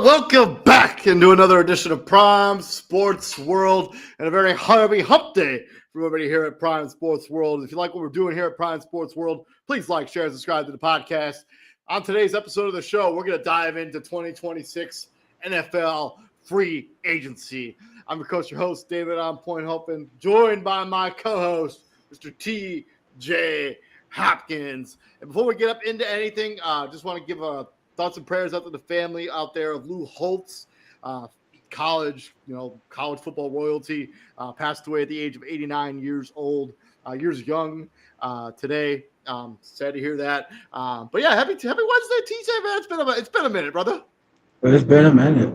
welcome back into another edition of Prime Sports World and a very happy hump day for everybody here at Prime Sports World. If you like what we're doing here at Prime Sports World, please like, share, and subscribe to the podcast. On today's episode of the show, we're going to dive into 2026 NFL free agency. I'm your coach, your host, David On Point Hopen, joined by my co-host, Mr. T.J. Hopkins. And before we get up into anything, just want to give thoughts and prayers out to the family out there of Lou Holtz, college football royalty, passed away at the age of 89 years old, years young today. Sad to hear that. But yeah, happy Wednesday, TJ, man. It's been a minute, brother. It's been a minute.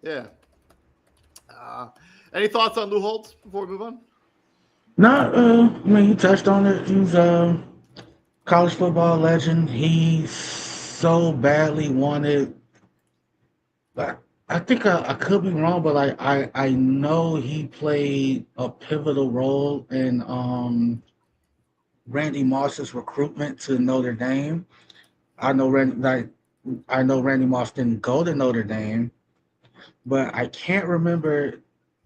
Yeah. Any thoughts on Lou Holtz before we move on? No, you touched on it. He's a college football legend. He so badly wanted. I think I could be wrong, but I know he played a pivotal role in Randy Moss's recruitment to Notre Dame. I know Randy Moss didn't go to Notre Dame, but I can't remember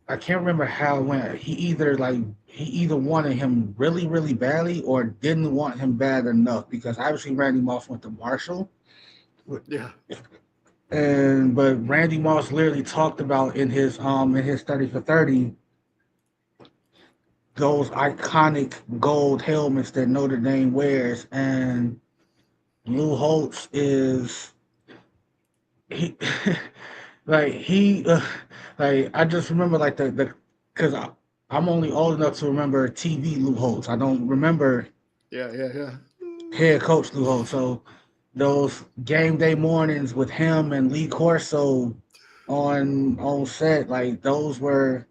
how it went. He either wanted him really, really badly or didn't want him bad enough, because obviously Randy Moss went to Marshall. Yeah. But Randy Moss literally talked about in his 30 for 30 those iconic gold helmets that Notre Dame wears, and Lou Holtz is I just remember because I'm only old enough to remember TV Lou Holtz. I don't remember head coach Lou Holtz. So those game day mornings with him and Lee Corso on set, those were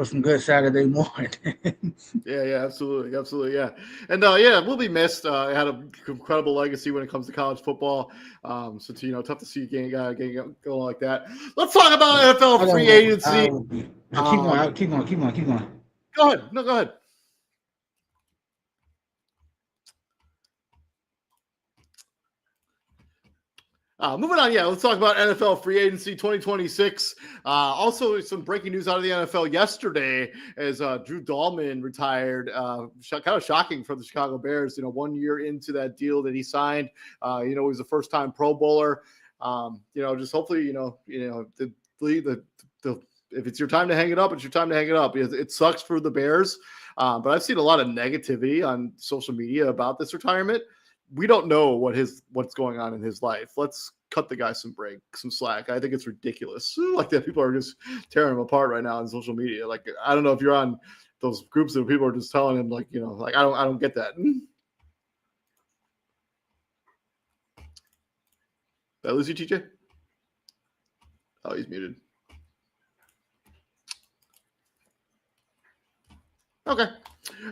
some good Saturday mornings. Yeah, absolutely, yeah. And we'll be missed. It had an incredible legacy when it comes to college football. Tough to see you going like that. Let's talk about NFL free agency. Keep going. Go ahead. No, go ahead. Moving on, let's talk about NFL free agency 2026. Also, some breaking news out of the NFL yesterday as Drew Dahlman retired. Kind of shocking for the Chicago Bears. 1 year into that deal that he signed, he was a first-time Pro Bowler. Just hopefully, the if it's your time to hang it up, it's your time to hang it up. It sucks for the Bears, but I've seen a lot of negativity on social media about this retirement. We don't know what's going on in his life. Let's cut the guy some slack. I think it's ridiculous. That people are just tearing him apart right now on social media. I don't know if you're on those groups that people are just telling him I don't get that. Did I lose you, TJ? Oh, he's muted. Okay.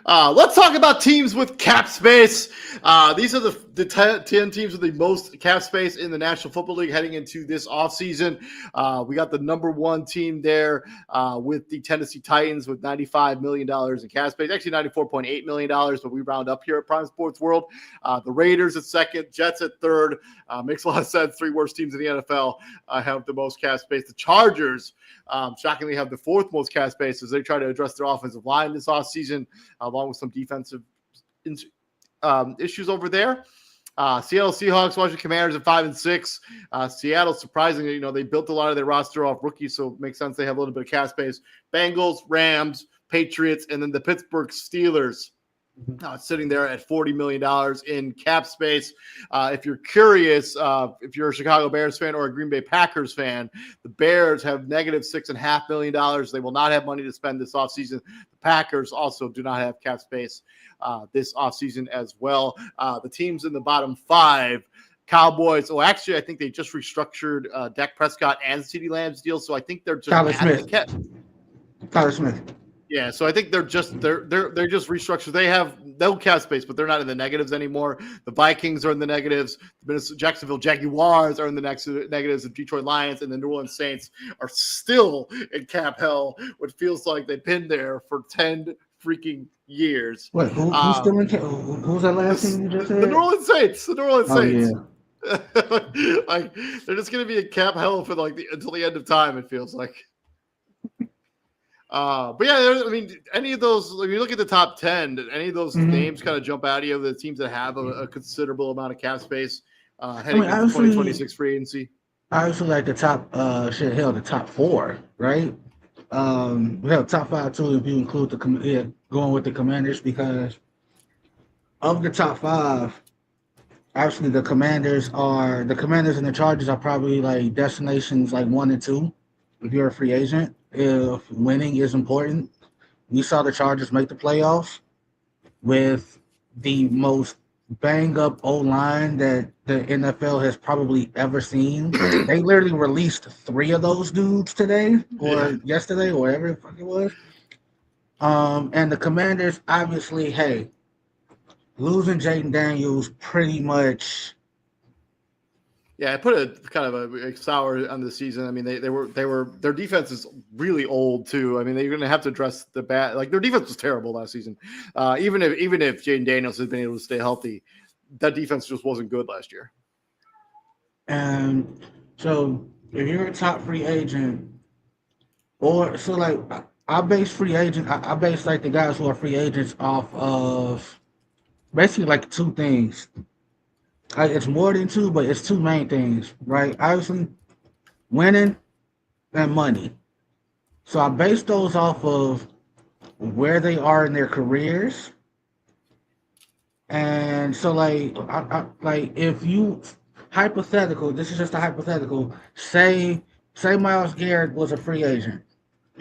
Let's talk about teams with cap space. These are the 10 teams with the most cap space in the National Football League heading into this offseason. We got the number one team there with the Tennessee Titans with $95 million in cap space. Actually, $94.8 million, but we round up here at Prime Sports World. The Raiders at second, Jets at third. Makes a lot of sense. Three worst teams in the NFL have the most cap space. The Chargers, shockingly, have the fourth most cap space as they try to address their offensive line this offseason, along with some defensive issues over there. Seattle Seahawks, Washington Commanders at 5 and 6. Seattle, surprisingly, they built a lot of their roster off rookies, so it makes sense they have a little bit of cap space. Bengals, Rams, Patriots, and then the Pittsburgh Steelers. Sitting there at $40 million in cap space. If you're curious, if you're a Chicago Bears fan or a Green Bay Packers fan, the Bears have negative $6.5 million. They will not have money to spend this offseason. The Packers also do not have cap space this offseason as well. The teams in the bottom five, Cowboys. Oh, actually, I think they just restructured Dak Prescott and CeeDee Lamb's deal, so I think they're just Tyler Smith. Yeah, so I think they're just restructured. They have no cap space, but they're not in the negatives anymore. The Vikings are in the negatives. The Jacksonville Jaguars are in the negatives. The Detroit Lions and the New Orleans Saints are still in cap hell, which feels like they've been there for 10 freaking years. Wait, who's still in cap? Who's that last team you just said? The New Orleans Saints. The New Orleans Saints. Like they're just going to be in cap hell for like until the end of time. It feels like. But yeah, I mean, any of those, if you look at the top 10, did any of those Mhm. names kind of jump out of you, the teams that have a considerable amount of cap space I heading mean, into 2026 free agency? obviously, like the top, hell, the top four, right? Hell, top five too, if you include going with the Commanders, because of the top five, actually, the Commanders and the Chargers are probably like destinations like 1 and 2. If you're a free agent, if winning is important, we saw the Chargers make the playoffs with the most bang up O line that the NFL has probably ever seen. They literally released three of those dudes today Yeah. or yesterday or whatever the fuck it was. And the Commanders, obviously, hey, losing Jaden Daniels pretty much. Yeah, I put a kind of a sour on the season. I mean, they were their defense is really old too. I mean, they're going to have to address the bad. Like their defense was terrible last season. Even if Jaden Daniels had been able to stay healthy, that defense just wasn't good last year. And so if you're a top free agent, or so like I base free agent, I base like the guys who are free agents off of basically like two things. Like it's more than two, but it's two main things, right? Obviously, winning and money. So I base those off of where they are in their careers. And so, like if you hypothetical, this is just a hypothetical. Say Miles Garrett was a free agent,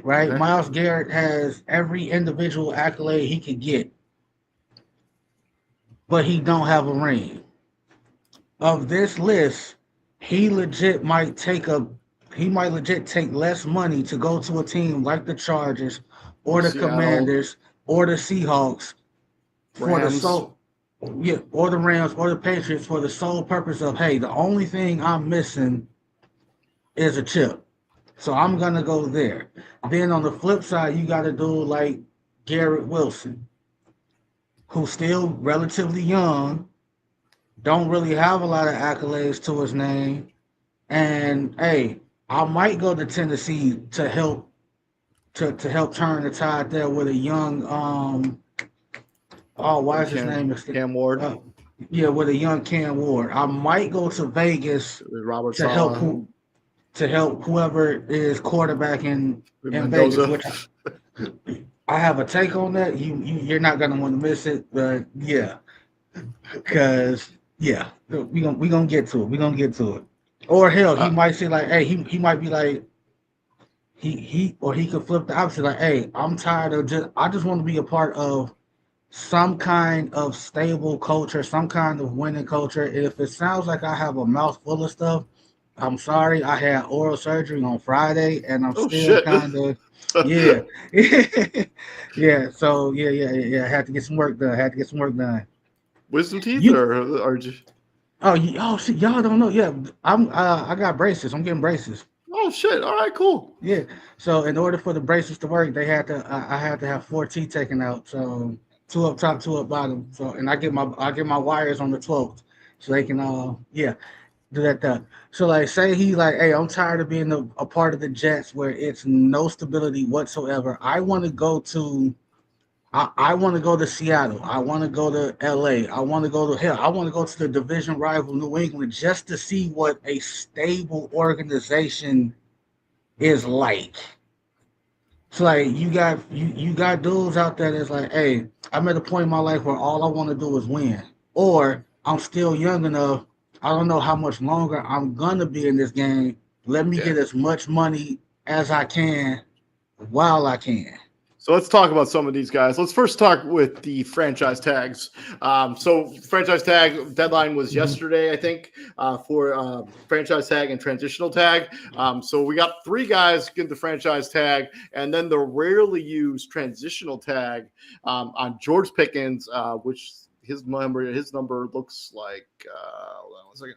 right? Okay. Miles Garrett has every individual accolade he could get, but he don't have a ring. Of this list, he legit might take a he might legit take less money to go to a team like the Chargers Or or the Seattle Commanders or the Seahawks for the Rams. sole yeah, or the Rams or the Patriots for the sole purpose of, hey, the only thing I'm missing is a chip. So I'm gonna go there. Then on the flip side, you gotta do like Garrett Wilson, who's still relatively young, don't really have a lot of accolades to his name. And hey, I might go to Tennessee to help to help turn the tide there with a young oh, why is his name Cam Ward, uh, yeah, with a young Cam Ward. I might go to Vegas Robert to help Sala, to help whoever is quarterback in Vegas, Mendoza. which I have a take on that. You're not gonna want to miss it, but yeah, because yeah, we gonna get to it. We gonna get to it. Or hell, he Uh, might say like, hey, he might be like he could flip the opposite like, hey, I'm tired of I just want to be a part of some kind of stable culture, some kind of winning culture. If it sounds like I have a mouth full of stuff, I'm sorry. I had oral surgery on Friday, and I'm oh still shit! kind of, yeah, yeah. So yeah. I had to get some work done. I had to get some work done. Wisdom teeth You, or just, oh shit, y'all don't know. Yeah, I got braces. I'm getting braces. oh shit! All right, cool. Yeah. So in order for the braces to work, they had to I had to have 4 teeth taken out. So two up top, two up bottom. So and I get my wires on the 12th, so they can yeah, do that done. So like say he like, hey, I'm tired of being a part of the Jets where it's no stability whatsoever. I want to go to Seattle. I want to go to LA. I want to go to hell. I want to go to the division rival New England just to see what a stable organization is like. So like you got dudes out there that's like, hey, I'm at a point in my life where all I want to do is win. Or I'm still young enough. I don't know how much longer I'm gonna be in this game. Let me Yeah. get as much money as I can while I can. So let's talk about some of these guys. Let's first talk with the franchise tags. So franchise tag deadline was Mhm. yesterday, I think, for franchise tag and transitional tag. So we got three guys get the franchise tag, and then the rarely used transitional tag on George Pickens, which his number looks like hold on 1 second.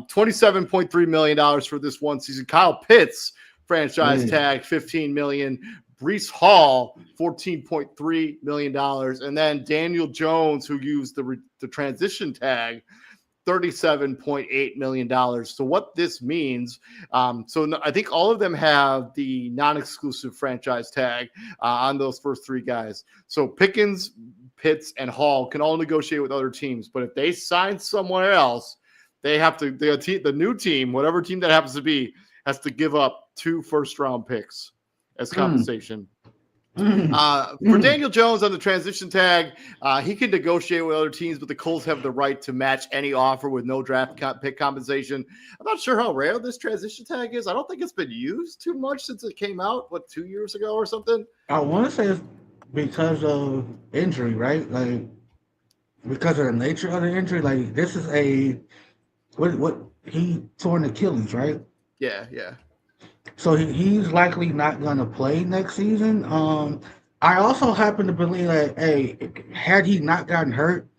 $27.3 million for this one season. Kyle Pitts franchise Yeah. tag $15 million. Brees Hall, $14.3 million. And then Daniel Jones, who used the transition tag, $37.8 million. So what this means, I think all of them have the non-exclusive franchise tag on those first three guys. So Pickens, Pitts, and Hall can all negotiate with other teams. But if they sign somewhere else, they have to, the new team, whatever team that happens to be, has to give up 2 first-round picks as compensation. For Daniel Jones on the transition tag, he can negotiate with other teams, but the Colts have the right to match any offer with no draft pick compensation. I'm not sure how rare this transition tag is. I don't think it's been used too much since it came out, 2 years ago or something? I want to say it's because of injury, right? Like, because of the nature of the injury. Like, this is what he tore an Achilles, right? Yeah. So he's likely not going to play next season. I also happen to believe that, hey, had he not gotten hurt,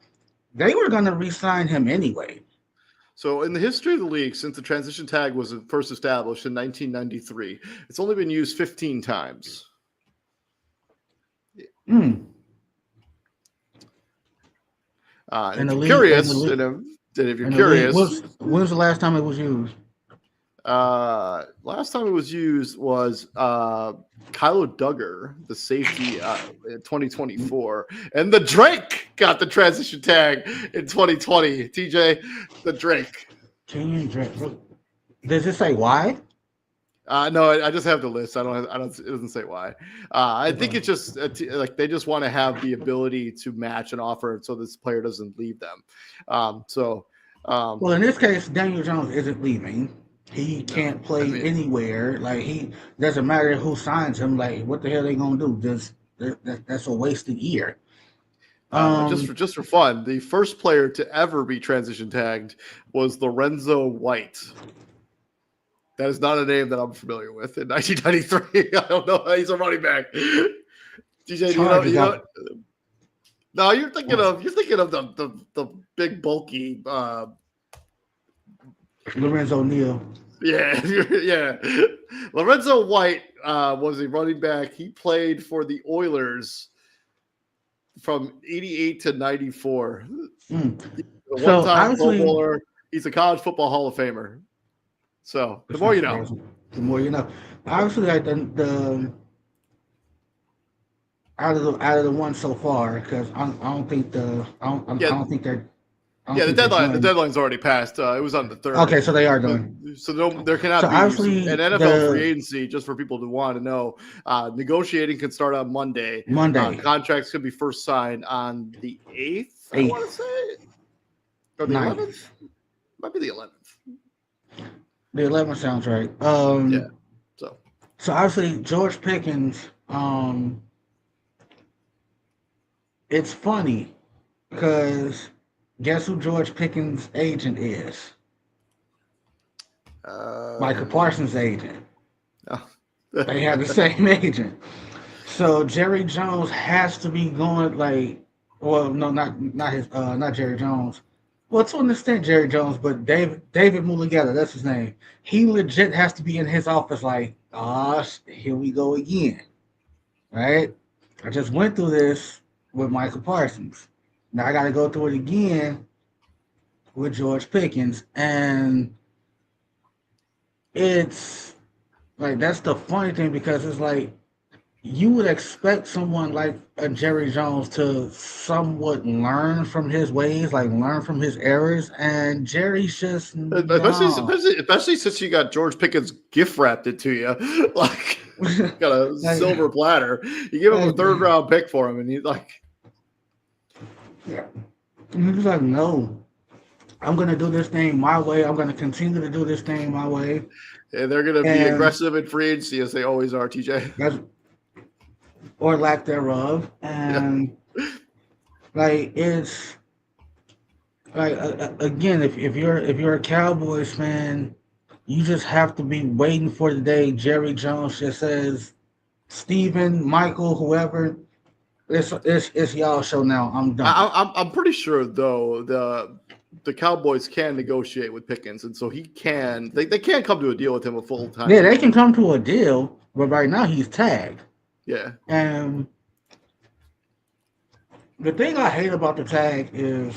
they were going to re-sign him anyway. So in the history of the league, since the transition tag was first established in 1993, it's only been used 15 times. And if you're curious, when's the last time it was used? Last time it was used was Kylo Duggar, the safety, in 2024, and the Drake got the transition tag in 2020. TJ, the Drake. Kenyon Drake. Does it say why? No, I just have the list. It doesn't say why. I think it's just like they just want to have the ability to match an offer so this player doesn't leave them. Well, in this case, Daniel Jones isn't leaving. He can't play anywhere. Like, he doesn't matter who signs him. Like, what the hell are they gonna do? That's a wasted year. Just for fun, the first player to ever be transition tagged was Lorenzo White. That is not a name that I'm familiar with. In 1993, I don't know. He's a running back. DJ, you know. No, you're thinking of the big bulky Lorenzo Neal. Yeah. Lorenzo White was a running back. He played for the Oilers from 88 to 94. One-time Pro Bowler. He's a college football Hall of Famer. So the more you know. The more you know. Obviously, like the out of the one so far, because I don't think they're. The deadline's already passed. It was on the 3rd. Okay, so they are done. So there cannot be an NFL free agency, just for people to want to know. Negotiating can start on Monday. Contracts could be first signed on the 8th, I want to say. Or the 11th? Might be the 11th. The 11th sounds right. So obviously, George Pickens, it's funny because guess who George Pickens' agent is? Michael Parsons' agent. Oh. They have the same agent. So Jerry Jones has to be going not Jerry Jones. Well, to an extent, Jerry Jones, but David Mulligetta, that's his name. He legit has to be in his office like, here we go again. Right? I just went through this with Michael Parsons. Now I got to go through it again with George Pickens. And it's like, that's the funny thing, because it's like, you would expect someone like a Jerry Jones to somewhat learn from his ways, like learn from his errors, and Jerry's just especially since you got George Pickens gift wrapped it to you, like got a silver platter. You give him a 3rd round pick for him, and he's like, he's like, no, I'm gonna do this thing my way. I'm gonna continue to do this thing my way. And they're gonna be aggressive in free agency as they always are, TJ. Or lack thereof, and it's like again, if you're a Cowboys fan, you just have to be waiting for the day Jerry Jones just says, Steven, Michael, whoever, it's y'all show now. I'm done. I'm pretty sure though the Cowboys can negotiate with Pickens, and so they can come to a deal with him a full time. Yeah, they can come to a deal, but right now he's tagged. Yeah. And the thing I hate about the tag is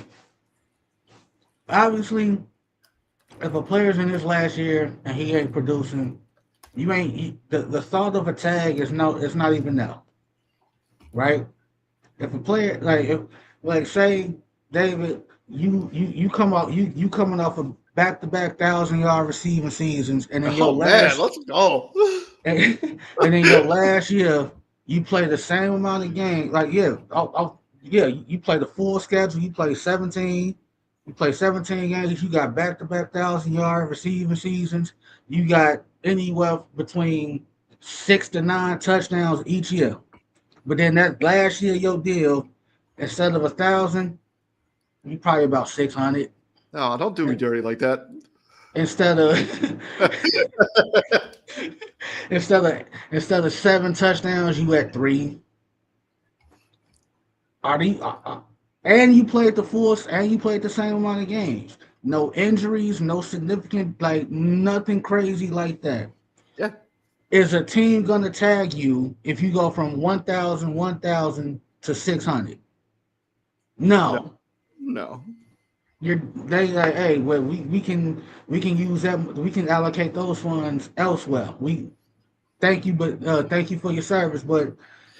obviously, if a player's in his last year and he ain't producing, the thought of a tag is no, it's not even there, right? If a player like say David, you come out you coming off of back-to-back 1,000-yard receiving seasons, and in your Oh man, last let's go. and in your last year you play the same amount of games. Like you play the full schedule. You play 17 games. You got back-to-back 1,000-yard receiving seasons. You got anywhere between 6 to 9 touchdowns each year. But then that last year, your deal, instead of 1,000, you probably about 600. No, don't do me dirty like that. Instead of instead of 7 touchdowns, you at 3. Are these, and you played the full, and you played the same amount of games. No injuries, no significant, like nothing crazy like that. Yeah. Is a team gonna tag you if you go from 1,000 to 600? No. No. No. They like, hey, well, we can use that, we can allocate those funds elsewhere. We thank you, but thank you for your service, but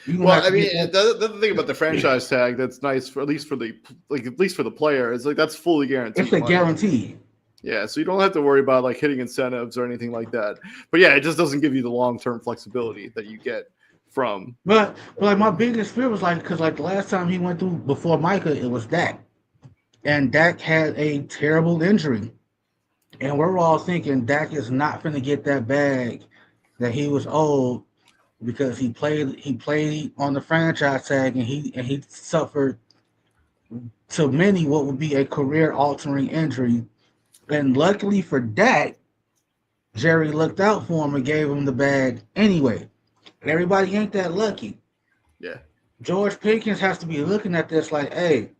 you gonna Well, have I to get mean, that. the thing about the franchise tag that's nice for at least for the player is like that's fully It's guaranteed a money. guarantee. Yeah, so you don't have to worry about like hitting incentives or anything like that. But yeah, it just doesn't give you the long term flexibility that you get from. But like my biggest fear was like because like the last time he went through before Micah, it was Dak, and Dak had a terrible injury, and we're all thinking Dak is not going to get that bag that he was owed because he played on the franchise tag, and he suffered to many what would be a career altering injury. And luckily for Dak, Jerry looked out for him and gave him the bag anyway. Everybody ain't that lucky. Yeah. George Pickens has to be looking at this like, hey,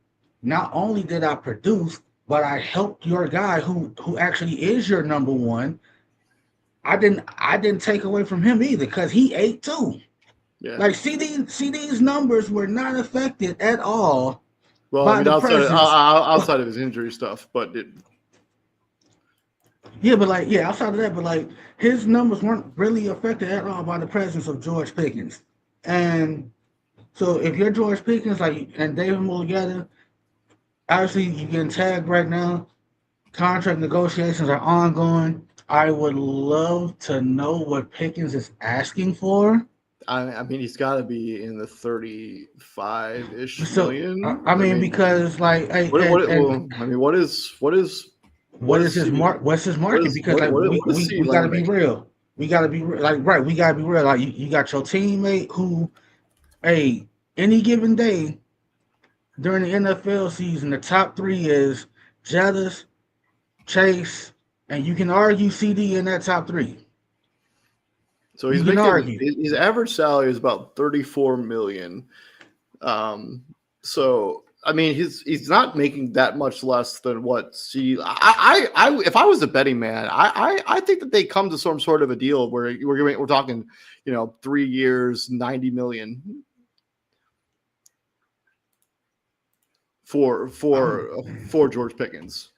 not only did I produce, but I helped your guy who actually is your number one. I didn't take away from him either because he ate too. Yeah. Like CD's numbers were not affected at all Well, I by mean, the presence. outside of his injury stuff, but Yeah, but like outside of that, but like his numbers weren't really affected at all by the presence of George Pickens. And so if you're George Pickens, like and David Mulligata, obviously you're getting tagged right now. Contract negotiations are ongoing. I would love to know what Pickens is asking for. I mean, he's got to be in the 35-ish So million. I I mean, mean, because like, hey, well, I mean, what what is is his CD, mark? What's his market? Because like we what is we, CD we got to Lamb be making? real. We got to be like right. We got to be real. Like you got your teammate who, hey, any given day during the NFL season, the top three is Jettis, Chase, and you can argue CD in that top three. So You he's can making argue. his average salary is about 34 million. Um, so I mean, he's not making that much less than what if I was a betting man, I think that they come to some sort of a deal where we're talking, 3 years, 90 million for Um, George Pickens.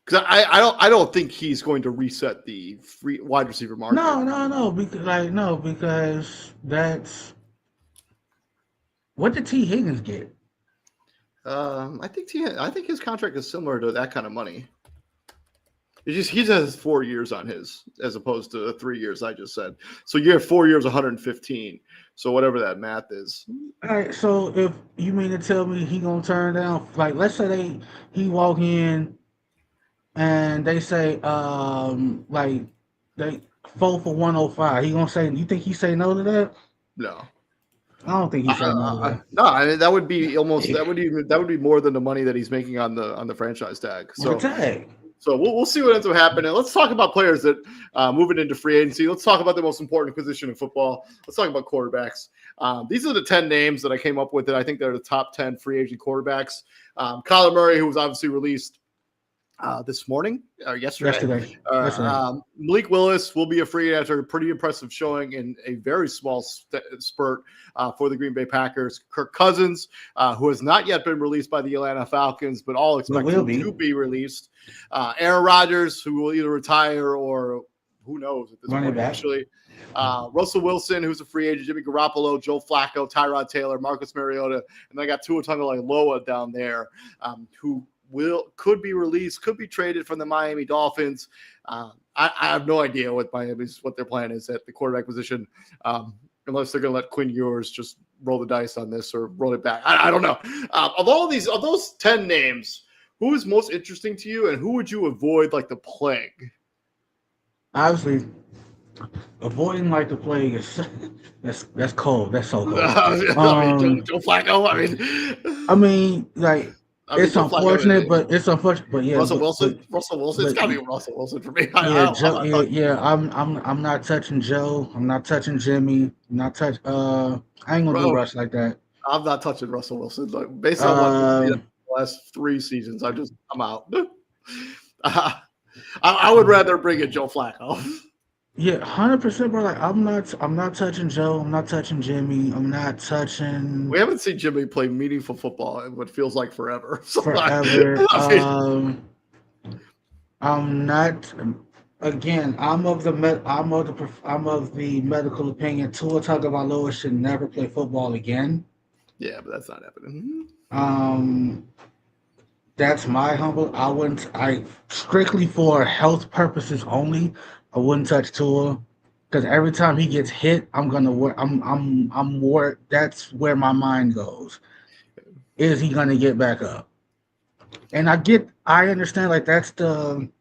Because I don't think he's going to reset the free wide receiver market. no, because that's what did T Higgins get? I think his contract is similar to that kind of money. It's just he has 4 years on his as opposed to the 3 years I just said. So you have 4 years, 115. So whatever that math is. All right, so if you mean to tell me he gonna turn down, like let's say he walk in and they say like they 4 for 105, he gonna say you think he say no to that? No. I don't think he say no to that. No, I mean that would be more than the money that he's making on the franchise tag. On the So tag. we'll see what ends up happening. Let's talk about players that moving into free agency. Let's talk about the most important position in football. Let's talk about quarterbacks. These are the 10 names that I came up with that I think they're the top 10 free agent quarterbacks. Kyler Murray, who was obviously released this morning or yesterday. Yesterday. Yesterday. Malik Willis will be a free after a pretty impressive showing in a very small spurt for the Green Bay Packers. Kirk Cousins, who has not yet been released by the Atlanta Falcons, but all expect him to be released. Aaron Rodgers, who will either retire or who knows at this point, actually. Russell Wilson, who's a free agent, Jimmy Garoppolo, Joe Flacco, Tyrod Taylor, Marcus Mariota, and I got Tua Tagovailoa down there, who could be released, could be traded from the Miami Dolphins. I have no idea what their plan is at the quarterback position, unless they're going to let Quinn Ewers just roll the dice on this or roll it back. I don't know. Of those 10 names, who is most interesting to you, and who would you avoid like the plague? Obviously, avoiding like the plague is that's cold. That's so cold. Joe Flacco. It's unfortunate, but yeah. Russell Wilson. It's gotta be Russell Wilson for me. I'm not touching Joe. I'm not touching Jimmy. I ain't gonna do Russ like that. I'm not touching Russell Wilson. Like, based on what I've seen the last 3 seasons, I'm out. I would rather bring in Joe Flacco. Yeah, 100%, bro. Like I'm not touching Joe. I'm not touching Jimmy. I'm not touching. We haven't seen Jimmy play meaningful football in what feels like forever. Forever. I'm not. Again, I'm of the medical opinion. Tua Tagovailoa should never play football again. Yeah, but that's not happening. That's my humble. I strictly for health purposes only. I wouldn't touch Tua because every time he gets hit, I'm worried. That's where my mind goes. Is he gonna get back up? And I understand. Like that's probably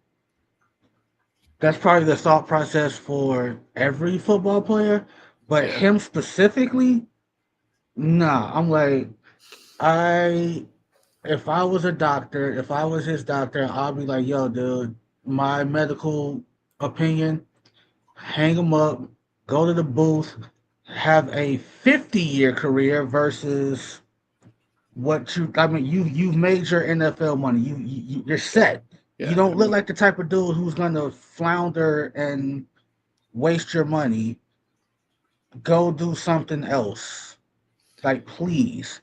the thought process for every football player, but him specifically, nah. I'm like, if I was a doctor, if I was his doctor, I'd be like, yo, dude, my medical opinion, hang him up, go to the booth, have a 50-year career versus you've made your NFL money. You're set. Yeah, you don't look like the type of dude who's gonna flounder and waste your money. Go do something else. Like, please.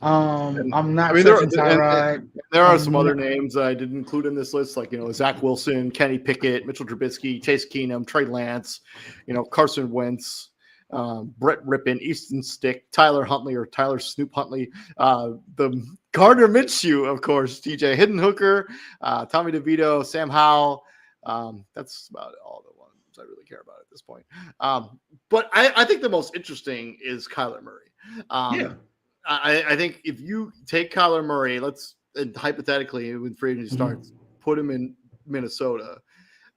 I'm not touching Tyrod. There are some other names I didn't include in this list, like Zach Wilson, Kenny Pickett, Mitchell Trubisky, Chase Keenum, Trey Lance, Carson Wentz, Brett Rippon, Easton Stick, Tyler Huntley or Tyler Snoop Huntley, the Gardner Minshew, of course, DJ Hiddenhooker, Tommy DeVito, Sam Howell. That's about all the ones I really care about at this point. But I think the most interesting is Kyler Murray. I think if you take Kyler Murray, hypothetically, when free agency starts, put him in Minnesota,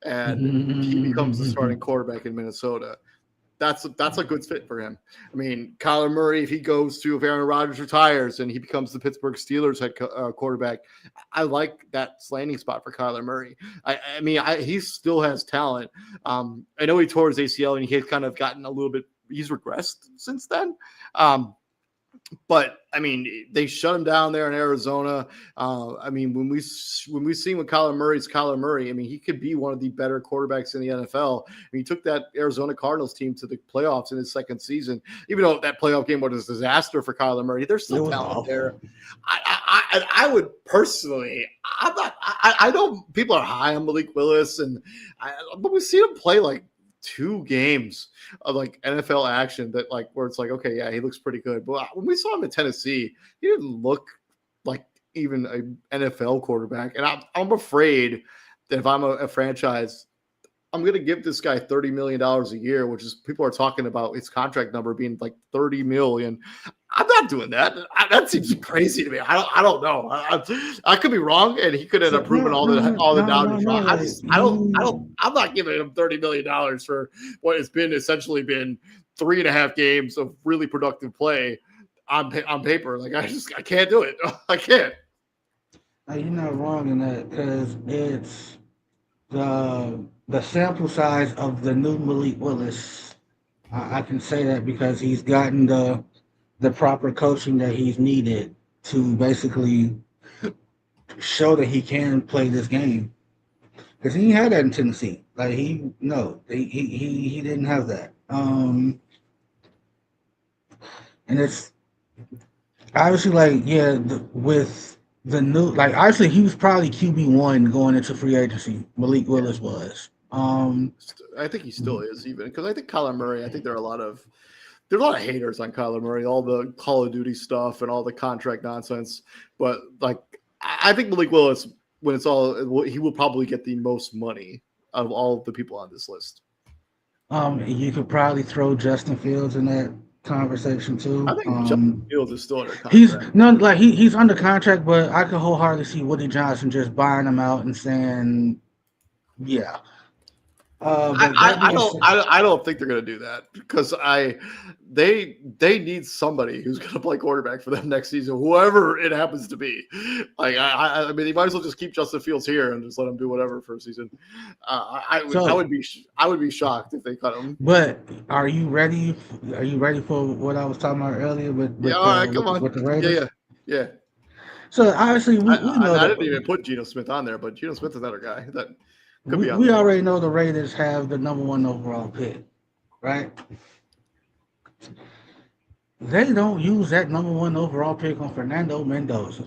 and he becomes the starting quarterback in Minnesota. That's a good fit for him. I mean, Kyler Murray, if Aaron Rodgers retires and he becomes the Pittsburgh Steelers head quarterback, I like that landing spot for Kyler Murray. He still has talent. I know he tore his ACL and he has kind of gotten a little bit. He's regressed since then. But they shut him down there in Arizona. When we've seen what Kyler Murray, he could be one of the better quarterbacks in the NFL. He took that Arizona Cardinals team to the playoffs in his second season. Even though that playoff game was a disaster for Kyler Murray, there's still talent there. I would personally, I know people are high on Malik Willis, but we've seen him play like 2 games of like NFL action that where it's like, okay, yeah, he looks pretty good. But when we saw him in Tennessee, he didn't look like even an NFL quarterback. And I'm afraid that if I'm a franchise, I'm going to give this guy $30 million a year, which is people are talking about his contract number being like $30 million. I'm not doing that. That seems crazy to me. I don't know. I could be wrong, and he could end up proving all the down. I'm not giving him $30 million for what has been essentially 3.5 games of really productive play on paper. Like I can't do it. I can't. You're not wrong in that because it's the sample size of the new Malik Willis. I can say that because he's gotten the proper coaching that he's needed to basically show that he can play this game. Because he had that in Tennessee. Like he no, he didn't have that. And it's obviously like with the new like obviously he was probably QB1 going into free agency. Malik Yeah, Willis was. I think he still is even because I think Kyler Murray. I think there are a lot of haters on Kyler Murray, all the Call of Duty stuff and all the contract nonsense. But like, I think Malik Willis, when it's all, he will probably get the most money of all the people on this list. You could probably throw Justin Fields in that conversation I too. think Justin Fields is still under He's contract. none like he's under contract, but I could wholeheartedly see Woody Johnson just buying him out and saying, yeah. But that being said, I don't think they're going to do that because they need somebody who's going to play quarterback for them next season, whoever it happens to be. Like I mean, you might as well just keep Justin Fields here and just let him do whatever for a season. so I would be shocked if they cut him. but are you ready? Are you ready for what I was talking about earlier with Yeah, with all the right, come on. with the Yeah, Raiders? yeah, yeah. So obviously we know I that didn't even put Geno Smith on there, but Geno Smith is another guy that could be on we there. already know the Raiders have the number one overall pick, right? They don't use that number one overall pick on Fernando Mendoza.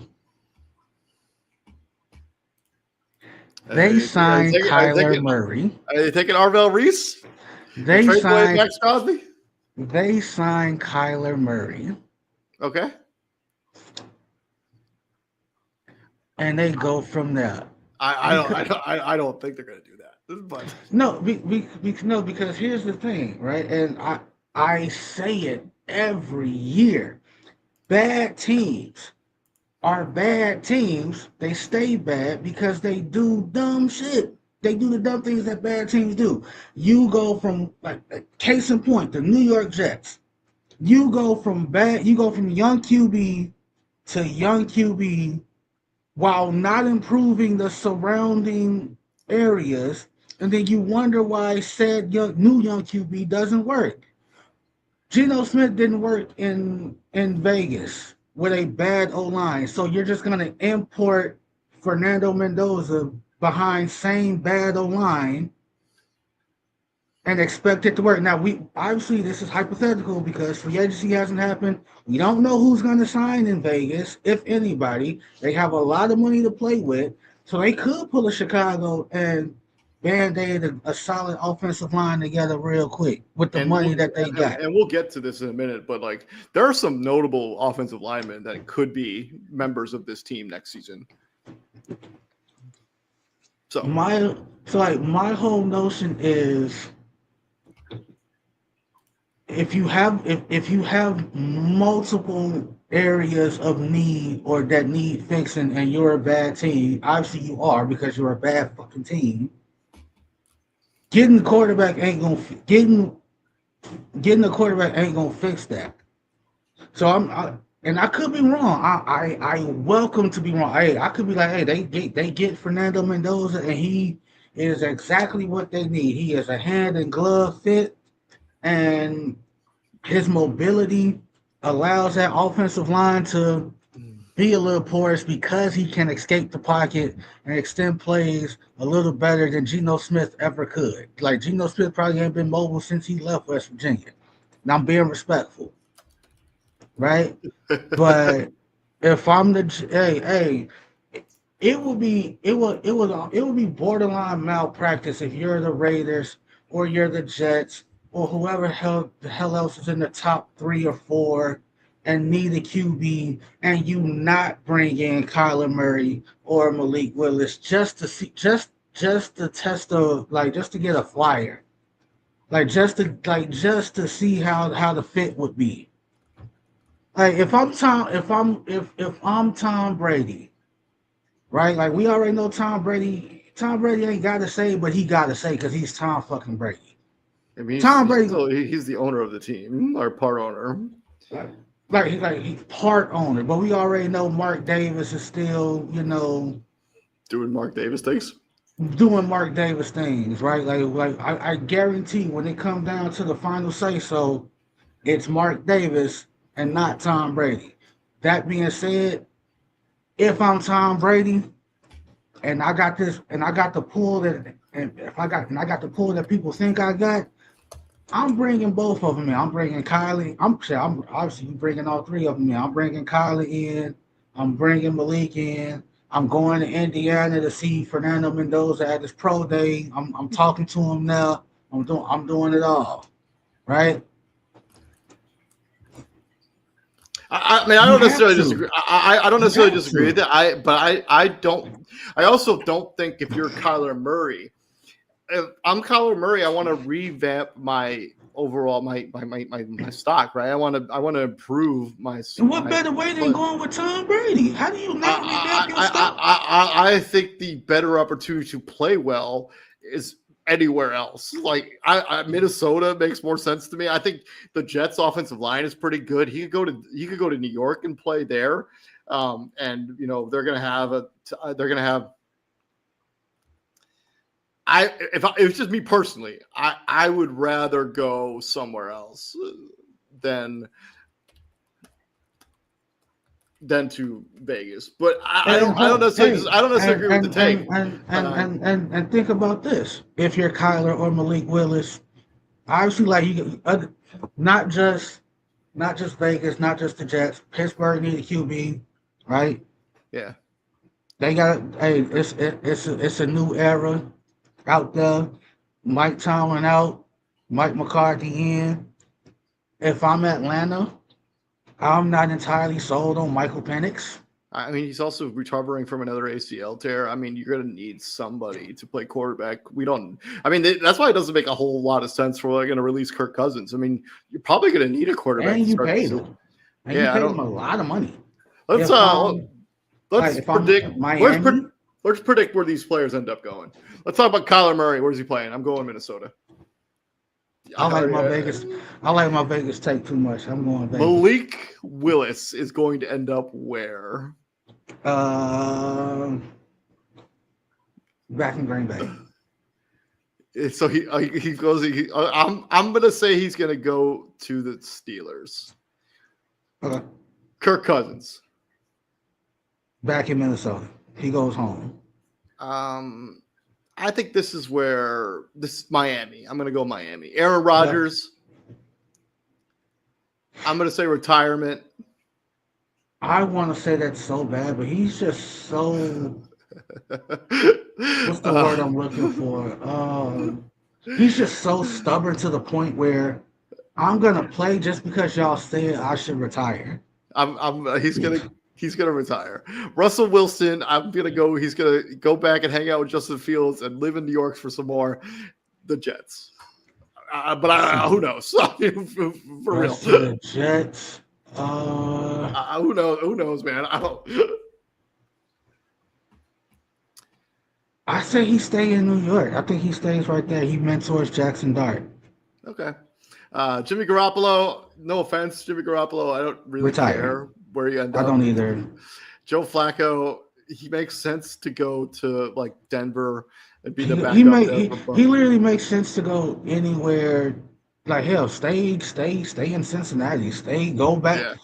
They signed Kyler Murray. Are they taking Arvell Reese and They trade away signed Max Crosby? they signed Kyler Murray, Okay. and they go from there. Because, I don't think they're going to do that. But no, no, because here's the thing, right? And I say it every year. Bad teams are bad teams. They stay bad because they do dumb shit. They do the dumb things that bad teams do. You go from like case in point, the New York Jets. You go from young QB to young QB while not improving the surrounding areas, and then you wonder why said new young QB doesn't work. Geno Smith didn't work in Vegas with a bad O line, so you're just gonna import Fernando Mendoza behind same bad O line and expect it to work. Now we obviously this is hypothetical because free agency hasn't happened. We don't know who's going to sign in Vegas, if anybody. They have a lot of money to play with, so they could pull a Chicago and band-aid a solid offensive line together real quick with the and money that they got. we'll get to this in a minute, but like there are some notable offensive linemen that could be members of this team next season. So my whole notion is if you have multiple areas of need or that need fixing and you're a bad team, obviously you are because you're a bad fucking team. Getting the quarterback ain't gonna getting the quarterback ain't gonna fix that. So and I could be wrong. I welcome to be wrong. Hey, I could be like, hey, they get Fernando Mendoza and he is exactly what they need. He is a hand and glove fit, and his mobility allows that offensive line to be a little porous because he can escape the pocket and extend plays a little better than Geno Smith ever could. Like Geno Smith probably ain't been mobile since he left West Virginia. Now I'm being respectful, right? But if I'm the hey, it would be borderline malpractice if you're the Raiders or you're the Jets or whoever the hell else is in the top 3 or 4 and need a QB and you not bring in Kyler Murray or Malik Willis just to see just to test the like just to get a flyer. Just to see how the fit would be. Like if I'm Tom Brady, right? Like we already know Tom Brady. Tom Brady ain't got to say, but he got to say because he's Tom fucking Brady. I mean, Tom Brady, he's the owner of the team or part owner. he's part owner, but we already know Mark Davis is still, Doing Mark Davis things. doing Mark Davis things, right? I guarantee when it comes down to the final say so, it's Mark Davis and not Tom Brady. That being said, if I'm Tom Brady and I got this and I got the pull that and if I got the pull that people think I got, I'm bringing both of them in. I'm bringing Kylie. I'm obviously you bringing all three of them in. I'm bringing Kylie in. I'm bringing Malik in. I'm going to Indiana to see Fernando Mendoza at his pro day. I'm talking to him now. I'm doing it all. Right? I mean, I You don't have necessarily to. disagree. I don't You necessarily have disagree with to. that. I don't. I also don't think if you're Kyler Murray, if I'm Kyler Murray, I want to revamp my overall my stock. Right. I want to improve And what my. better way than But going with Tom Brady? How do you not revamp your stock? I think the better opportunity to play well is anywhere else. Like Minnesota makes more sense to me. I think the Jets' offensive line is pretty good. He could go to New York and play there, and they're gonna have. It's just me personally, I would rather go somewhere else than to Vegas. But And hey, I don't necessarily agree with the take. and think about this: if you're Kyler or Malik Willis, obviously, like not just not just Vegas, not just the Jets. Pittsburgh need a QB, right? Yeah. They got hey, it's a new era out there. Mike Tomlin out, Mike McCarthy in. If I'm Atlanta, I'm not entirely sold on Michael Penix. I mean, he's also recovering from another ACL tear. I mean, you're going to need somebody to play quarterback. I mean, that's why it doesn't make a whole lot of sense for going to release Kirk Cousins. I mean, you're probably going to need a quarterback And to you start the paid season. him. And you Yeah, I paid him don't. a lot of money. Let's If I'm let's if I'm predict. Miami, Let's predict where these players end up going. Let's talk about Kyler Murray. Where's he playing? I'm going Minnesota. I like my Vegas. I like my Vegas take too much. I'm going Vegas. Malik Willis is going to end up where? Uh, Back in Green Bay. So he goes. I'm gonna say he's gonna go to the Steelers. Okay. Kirk Cousins. Back in Minnesota. He goes home. I think this is Miami. I'm gonna go Miami. Aaron Rodgers. I'm gonna say retirement. I want to say that so bad, but he's just so. What's the word I'm looking for? He's just so stubborn to the point where I'm gonna play just because y'all said I should retire. He's gonna retire. Russell Wilson, he's gonna go back and hang out with Justin Fields and live in New York for some more. The Jets. But who knows? For real. The Jets. Who knows? Who knows, man? I don't. I say he stay in New York. I think he stays right there. He mentors Jackson Dart. Okay. Jimmy Garoppolo. No offense, Jimmy Garoppolo. I don't really care where you end up. I don't either. Joe Flacco. He makes sense to go to like Denver and be the backup. He literally makes sense to go anywhere. Like hell, stay in Cincinnati. Go back. Yeah.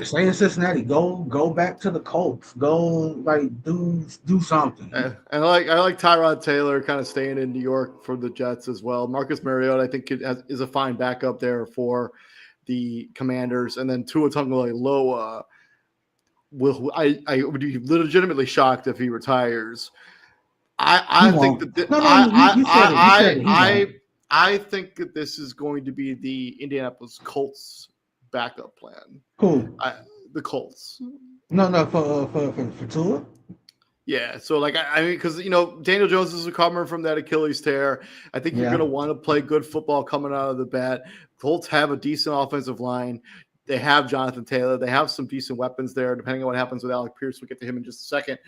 Stay in Cincinnati. Go back to the Colts. Go like do something. And I like Tyrod Taylor kind of staying in New York for the Jets as well. Marcus Mariota, I think, is a fine backup there for the Commanders, and then Tua Tagovailoa. I would be legitimately shocked if he retires. I think that I think that this is going to be the Indianapolis Colts backup plan. Who? The Colts. No, for Tua. Yeah, so like I mean, because Daniel Jones is recovering from that Achilles tear. I think you're going to want to play good football coming out of the bat. Colts have a decent offensive line. They have Jonathan Taylor. They have some decent weapons there. Depending on what happens with Alec Pierce, we'll get to him in just a second.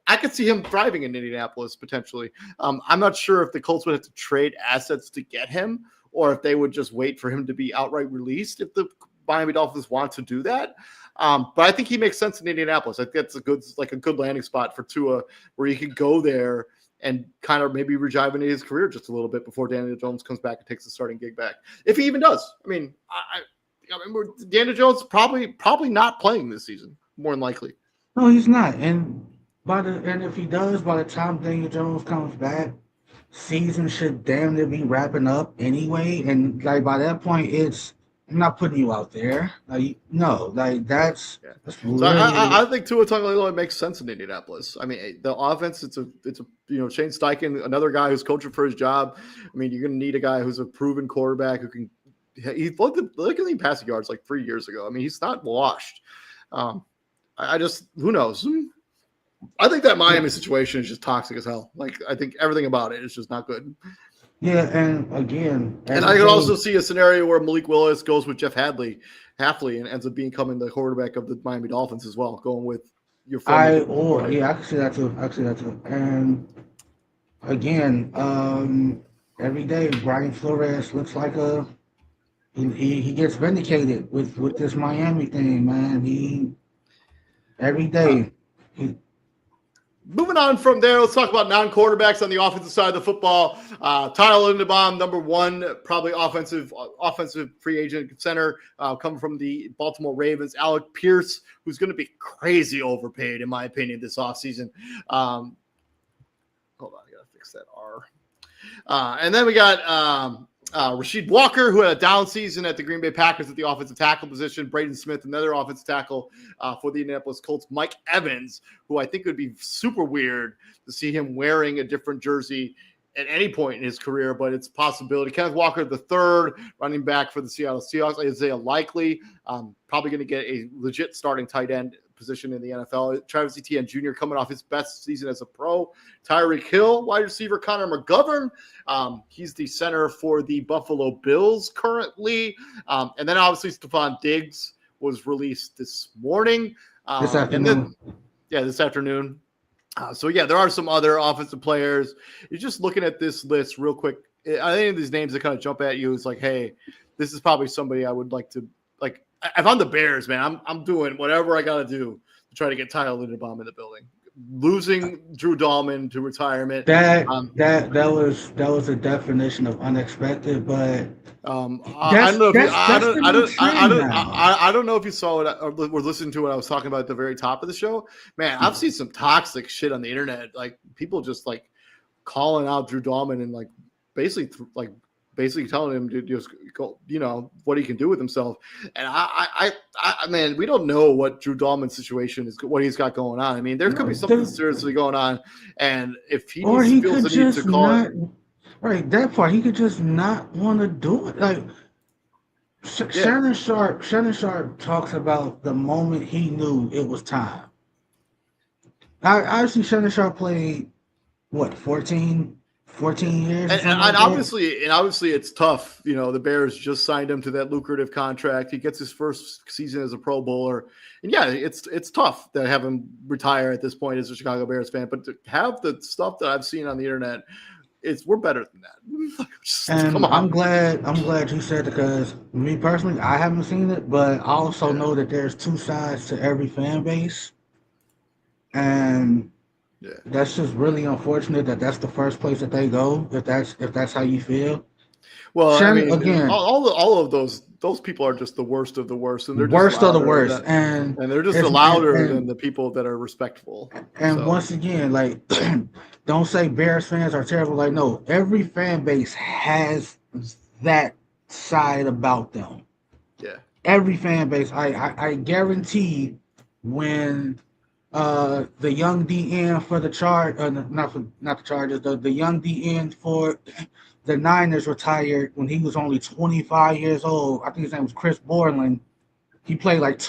I could see him thriving in Indianapolis potentially. I'm not sure if the Colts would have to trade assets to get him, or if they would just wait for him to be outright released if the Miami Dolphins want to do that. But I think he makes sense in Indianapolis. I think that's a good landing spot for Tua, where he could go there and kind of maybe rejuvenate his career just a little bit before Daniel Jones comes back and takes the starting gig back, if he even does. I mean, Daniel Jones probably not playing this season, more than likely. No, he's not. And if he does, by the time Daniel Jones comes back, season should damn near be wrapping up anyway. And like by that point, I'm not putting you out there. Like no, like Yeah. that's So literally. I think Tua Tagovailoa makes sense in Indianapolis. I mean, the offense, it's a Shane Steichen, another guy who's coaching for his job. I mean, you're going to need a guy who's a proven quarterback who can. He look at the passing yards like 3 years ago. I mean, he's not washed. Um, I just who knows. I think that Miami situation is just toxic as hell. Like I think everything about it is just not good. Yeah, and again, And I could also see a scenario where Malik Willis goes with Jeff Hafley, and ends up becoming the quarterback of the Miami Dolphins as well, going with your former I can see that too. I can see that too. And again, every day Brian Flores looks like he gets vindicated with this Miami thing, man. He every Uh, day. He, Moving on from there, let's talk about non-quarterbacks on the offensive side of the football. Tyler Linderbaum, number one, probably offensive free agent center, coming from the Baltimore Ravens. Alec Pierce, who's going to be crazy overpaid, in my opinion, this offseason. Hold on, I got to fix that R. And then we got Rasheed Walker, who had a down season at the Green Bay Packers at the offensive tackle position. Braden Smith, another offensive tackle for the Indianapolis Colts. Mike Evans, who I think would be super weird to see him wearing a different jersey at any point in his career, but it's a possibility. Kenneth Walker, the third running back for the Seattle Seahawks. Isaiah Likely, probably going to get a legit starting tight end position in the NFL. Travis Etienne Jr. coming off his best season as a pro. Tyreek Hill, wide receiver Connor McGovern. He's the center for the Buffalo Bills currently. And then obviously Stephon Diggs was released this morning. this afternoon. This afternoon. So there are some other offensive players. You're just looking at this list real quick. I think these names that kind of jump at you is like, hey, this is probably somebody I would like to like. If I'm the Bears, man, I'm doing whatever I got to do to try to get Tyler Linderbaum in the building. Losing Drew Dahlman to retirement. That was a definition of unexpected, but I don't know if I don't know if you saw it or were listening to what I was talking about at the very top of the show. Man, I've seen some toxic shit on the internet, like people just like calling out Drew Dahlman and like basically telling him to just go, what he can do with himself. And I man, we don't know what Drew Dahlman's situation is, what he's got going on. I mean, there could be something seriously going on, and if he feels the need to call it. Right, that part he could just not want to do it. Like Shannon Sharp talks about the moment he knew it was time. I see Shannon Sharp played what 14 years, and obviously it's tough. The Bears just signed him to that lucrative contract. He gets his first season as a Pro Bowler, and it's tough to have him retire at this point as a Chicago Bears fan. But to have the stuff that I've seen on the internet, we're better than that. And come on. I'm glad you said it, because me personally, I haven't seen it, but I also know that there's two sides to every fan base, and that's just really unfortunate that that's the first place that they go. If that's how you feel. Well, Shannon, I mean, again, all of those people are just the worst of the worst, and they're worst of the worst, and they're just louder than the people that are respectful. And once again, like, don't say Bears fans are terrible. Like, no, every fan base has that side about them. Yeah, every fan base. I guarantee when the young DN for the not the Chargers, the young DN for the Niners retired when he was only 25 years old. I think his name was Chris Borland. He played like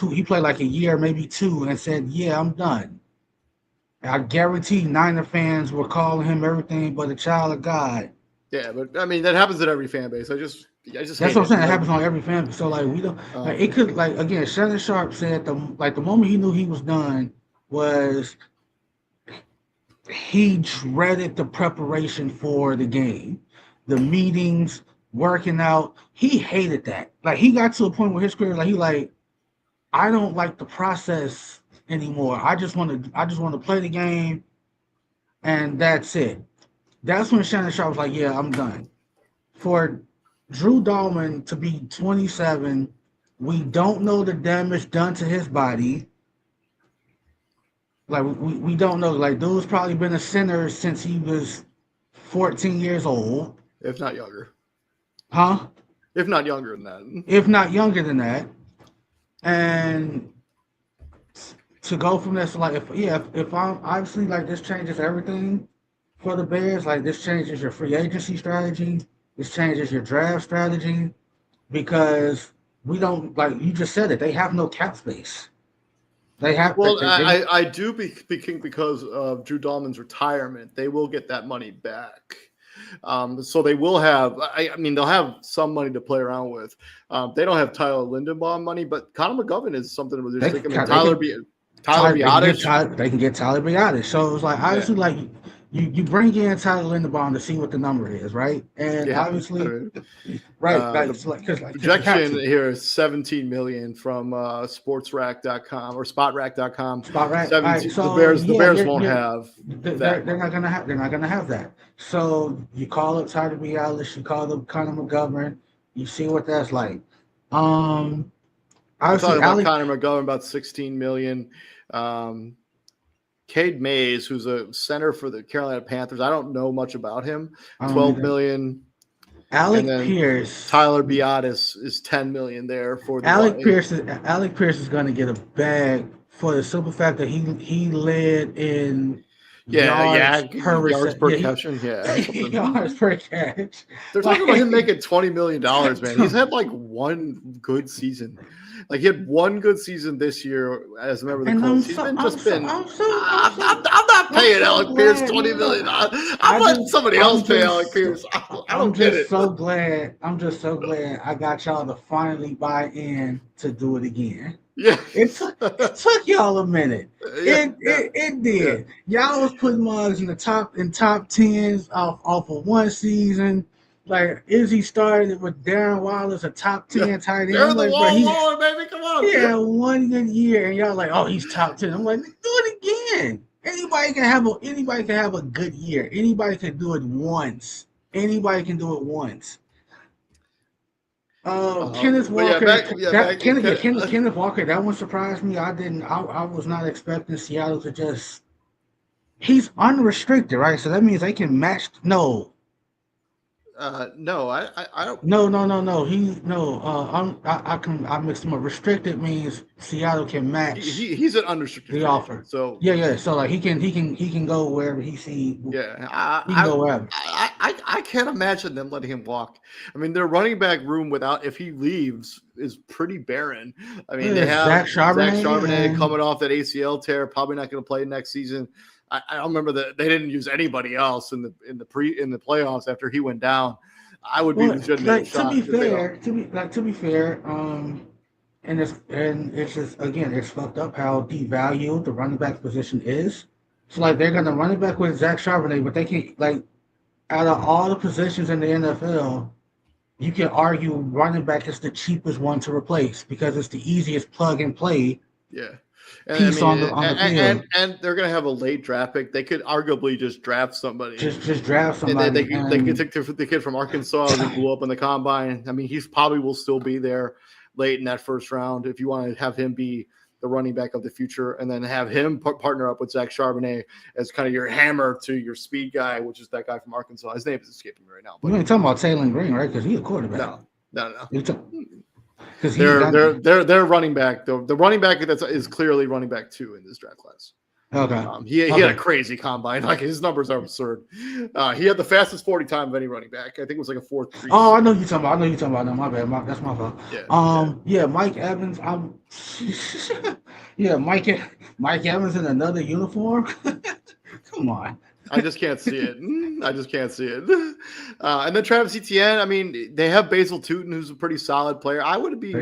a year, maybe two, and said, "Yeah, I'm done." I guarantee Niner fans were calling him everything but a child of God. Yeah, but I mean that happens at every fan base. I just that's what I'm saying. It happens on every fan base. So like we don't like it could like again. Shannon Sharp said the moment he knew he was done was he dreaded the preparation for the game, the meetings, working out. He hated that. Like he got to a point where his career, I don't like the process anymore. I just want to play the game, and that's it. That's when Shannon Sharp was like, "Yeah, I'm done." For Drew Dahlman to be 27, we don't know the damage done to his body. Like we don't know. Like dude's probably been a center since he was 14 years old, if not younger. huh? If not younger than that. If not younger than that. And to go from this, like if I'm obviously like this changes everything for the Bears. Like this changes your free agency strategy. This changes your draft strategy because we don't like you just said it. They have no cap space. They have Well, they I do think because of Drew Dahlman's retirement, they will get that money back. So they will have. I mean, they'll have some money to play around with. They don't have Tyler Lindenbaum money, but Connor McGovern is something we're just thinking. I mean, Tyler Biotis. They can get Tyler Biotis. So it's like Yeah, obviously like you bring in Tyler Linderbaum to see what the number is, right? And yeah. obviously, right, like The because you have projection to. here is 17 million from sportsrack.com or spotrack.com. Spot right. All right. 17. So The yeah, Bears won't have that they're not money. gonna have that. So you call up Tyler Bialis, you call up Connor McGovern, you see what that's like. Um, They're talking obviously about Alec. Connor McGovern about 16 million. Um, Cade Mays, who's a center for the Carolina Panthers. I don't know much about him. I don't 12 either. million. And Alec then Pierce. Tyler Biotis is 10 million there for the Alec Pierce is gonna get a bag for the simple fact that he led in yards per yards reception. per Yeah, catch. Yeah, he yards something. per catch. They're talking about him Like making $20 million, man. He's had like one good season. Like he had one good season this year as a member of the and Colts. He's been just been. I'm not I'm paying so Alec Pierce glad. $20 No, million. I'm I letting just somebody else pay Alec Pierce. I I'm don't get just it. so glad. I'm just so glad I got y'all to finally buy in to do it again. Yeah, It took y'all a minute. yeah, yeah, It yeah. did. Y'all was putting mugs in the top tens off of one season. Like Izzy started with Darren Wallace, a top Yeah. 10 tight end. They're I'm the like, bro, wall rolling, baby. Come he on. had one good year, and y'all like, oh, he's top 10. I'm like, do it again. Anybody can have a good year. Anybody can do it once. Anybody can do it once. Kenneth But yeah, Walker, back. Kenneth Walker, that one surprised me. I was not expecting Seattle to just. He's unrestricted, right? So that means they can match. No, No, I don't. no. I mixed them up. Restricted means Seattle can match He's an unrestricted the free agent, offer. so Yeah. So like he can go wherever he see. yeah, He can go wherever. I can't imagine them letting him walk. I mean, their running back room without if he leaves is pretty barren. I mean, they There's have Zach Zach Charbonnet Charbonnet and coming off that ACL tear, probably not going to play next season. I don't remember that they didn't use anybody else in the playoffs after he went down. I would be well, legitimately like shocked if they don't. to be fair, and it's just again it's fucked up how devalued the running back position is. So like they're gonna run it back with Zach Charbonnet, but they can like out of all the positions in the NFL, you can argue running back is the cheapest one to replace because it's the easiest plug and play Yeah. And I piece mean, on the field. and they're going to have a late draft pick. They could arguably just draft somebody. Just draft And somebody they could and take the kid from Arkansas who blew up in the combine. I mean, he's probably will still be there late in that first round if you want to have him be the running back of the future, and then have him partner up with Zach Charbonnet as kind of your hammer to your speed guy, which is that guy from Arkansas. His name is escaping me right now, we but ain't talking about Taylor Green, right? Because he's a quarterback. no. Because he got They're running back. The running back is clearly running back 2 in this draft class. okay. He had a crazy combine. Like his numbers are absurd. He had the fastest 40 time of any running back. I think it was like a 4.3. Oh, I know you talking about. I know you talking about. No, my bad. That's my fault. Yeah. Mike Evans. Yeah, Mike Evans in another uniform. Come on. I just can't see it. I just can't see it. And then Travis Etienne. I mean, they have Basil Tootin, who's a pretty solid player. I wouldn't be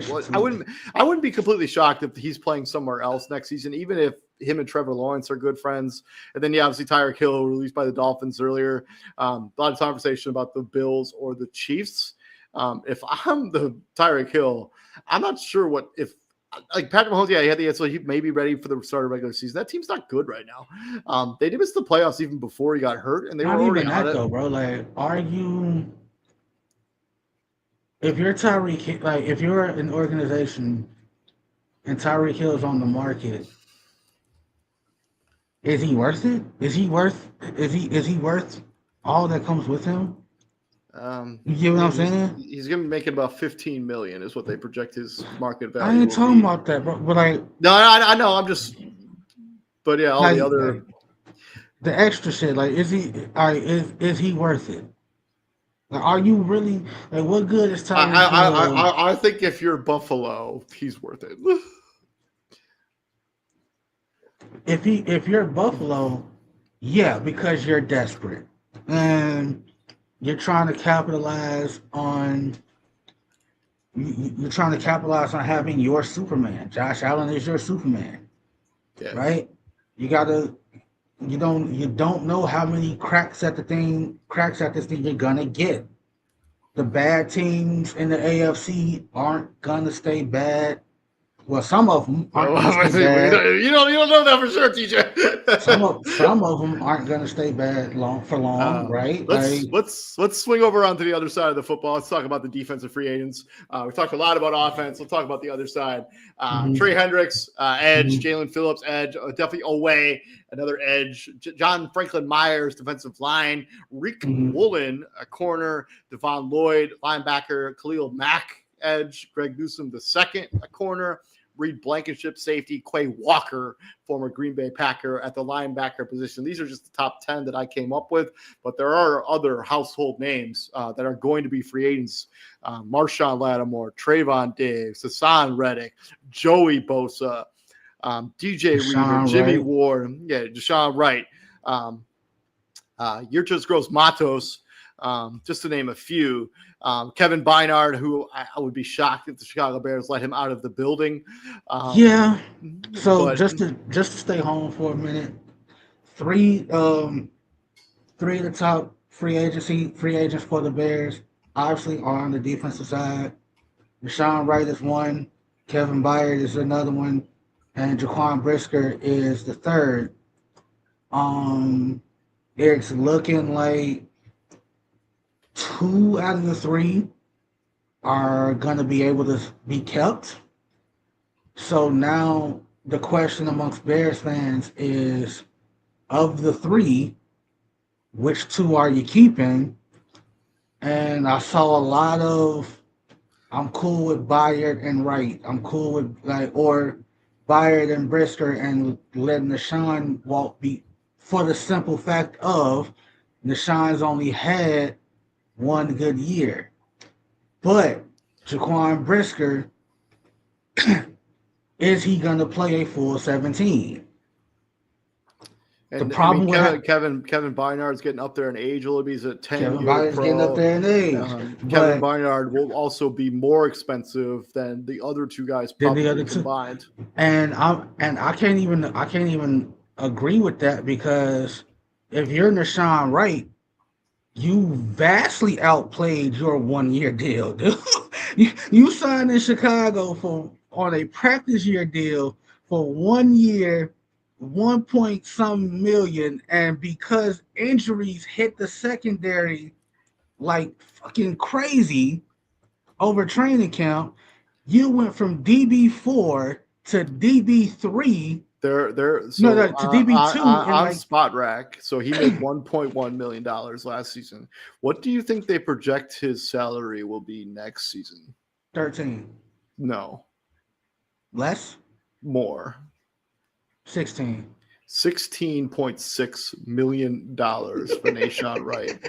completely shocked if he's playing somewhere else next season, even if him and Trevor Lawrence are good friends. And then obviously Tyreek Hill released by the Dolphins earlier. A lot of conversation about the Bills or the Chiefs. If I'm the Tyreek Hill, I'm not sure if like Patrick Mahomes, he had the answer. He may be ready for the start of regular season. That team's not good right now. They did miss the playoffs even before he got hurt, and they Not were already even on that it. though, bro. Like, if you're Tyreek, like if you're an organization and Tyreek Hill is on the market, Is he worth it? Is he worth all that comes with him? You get I what I'm mean, saying? he's going to be making about 15 million is what they project his market I value ain't will talking be. about that, bro. But like, No, I know. I'm just, but yeah, all the like other. the extra shit. Like, is he worth it? Like, are you really like what good is Tyreek Hill? I think if you're Buffalo, he's worth it. If you're Buffalo, yeah, because you're desperate and you're trying to capitalize on you're trying to capitalize on having your Superman. Josh Allen is your Superman, Yeah. right? You gotta you don't know how many cracks at this thing you're gonna get. The bad teams in the AFC aren't gonna stay bad. Well, some of them aren't Well, gonna stay you bad. don't know that for sure, Some TJ. of some of them aren't gonna stay bad long, right? Like, Let's swing over onto the other side of the football. Let's talk about the defensive free agents. We talked a lot about offense. We'll talk about the other side. mhm, Trey Hendricks, edge. mhm, Jalen Phillips, edge. Definitely away, another edge. John Franklin Myers, defensive line. Rick mhm. Woolen, a corner. Devon Lloyd, linebacker. Khalil Mack, edge. Greg Newsome, the second, a corner. Reed Blankenship, safety. Quay Walker, former Green Bay Packer, at the linebacker position. These are just the top 10 that I came up with, but there are other household names that are going to be free agents. Marshawn Lattimore, Trayvon Diggs, Hassan Reddick, Joey Bosa, DJ Reader, Deshaun Jimmy Wright. Ward, Deshaun Wright, Yurtos Gross Matos, just to name a few. Kevin Bynard, who I would be shocked if the Chicago Bears let him out of the building. Yeah. So But just to stay home for a minute, three um three of the top free agents for the Bears obviously are on the defensive side. Deshaun Wright is one, Kevin Byard is another one, and Jaquan Brisker is the third. Um, it's looking like two out of the three are gonna be able to be kept. So now the question amongst Bears fans is, of the three, which two are you keeping? And I saw a lot of I'm cool with Byard and Wright. I'm cool with or Byard and Brisker and letting Deshaun walk be for the simple fact of Deshaun's only had one good year. But Jaquan Brisker, is he gonna play a full 17? The And I mean, problem with Kevin Bynard's getting up there in age a little bit. He's a Kevin 10-year Byard's getting up pro. there in age, Kevin but Bynard will also be more expensive than the other two guys then the probably other two, combined. and I can't even agree with that because if you're Nashawn Wright, you vastly outplayed your 1 year deal, dude. You signed in Chicago for on a practice year deal for 1 year, 1 point some million, and because injuries hit the secondary like fucking crazy over training camp, you went from DB4 to DB3. They're No, so no, to DB2 in on like Spot Rack. So he made $1.1 million last season. What do you think they project his salary will be next season? 13. No, Less? more. 16. $16.6 million for Nashawn Wright.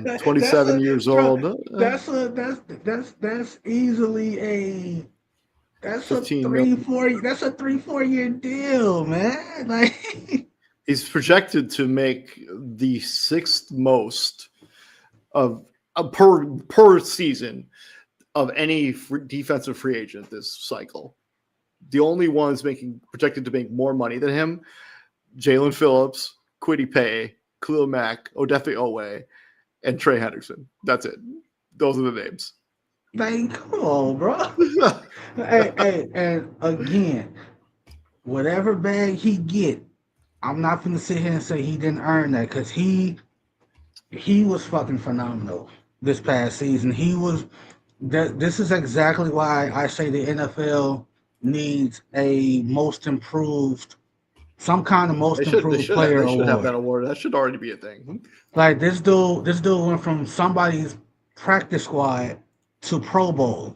That's 27 a years bro, old. that's easily a that's a 15 three million. four that's a 3 4 year deal, man. Like He's projected to make the sixth most of per season of any defensive free agent this cycle. The only ones projected to make more money than him: Jalen Phillips, Kwity Paye, Khalil Mack, Odefe Owe, and Trey Henderson. That's it. Those are the names. come on, bro. Hey, and again, whatever bag he get, I'm not gonna sit here and say he didn't earn that because he was fucking phenomenal this past season. He was this is exactly why I say the NFL needs a most improved some kind of They most should they improved should have player they should have that award. award. That should already be a thing. Like this dude went from somebody's practice squad to Pro Bowl.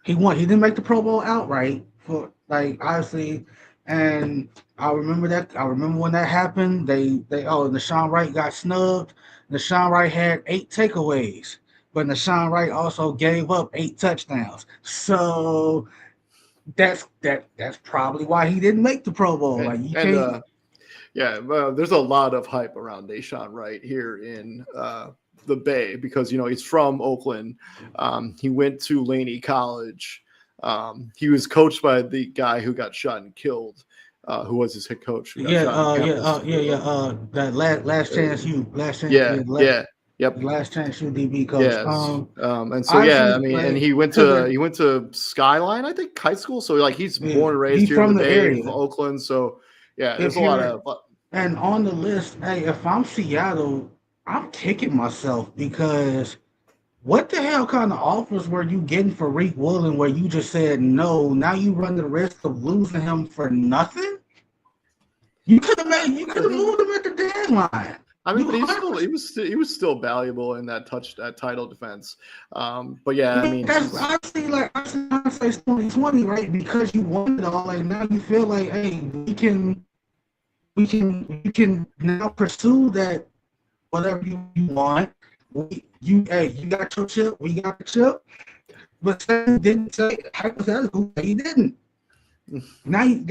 He didn't make the Pro Bowl outright for like obviously, and I remember that. I remember when that happened. Deshaun Wright got snubbed. Deshaun Wright had 8 takeaways, but Deshaun Wright also gave up 8 touchdowns. So that's probably why he didn't make the Pro Bowl. Like you And can't. yeah, there's a lot of hype around Deshaun Wright here in the Bay because he's from Oakland. He went to Laney College. He was coached by the guy who got shot and killed, who was his head coach. Who got Yeah, shot on campus. that last chance, Yeah, yeah, yep. last chance you DB coach. Yes. And so Honestly, I mean, and like, he went to Skyline, I think, high school. So like he's yeah, born and raised he's here in from the the Bay, area. from Oakland. So yeah, there's If a lot you're of. and on the list, hey, if I'm Seattle, I'm kicking myself because what the hell kind of offers were you getting for Reek Woolen where you just said no? Now you run the risk of losing him for nothing. You could have moved him at the deadline. I mean, he was still valuable in that title defense. But yeah, I mean, that's honestly like I say 2020, right? Because you won it all. Like now you feel like, hey, we can now pursue that whatever you want. You got your chip, we got the chip. But Sam didn't say hypothetical. He didn't. Now you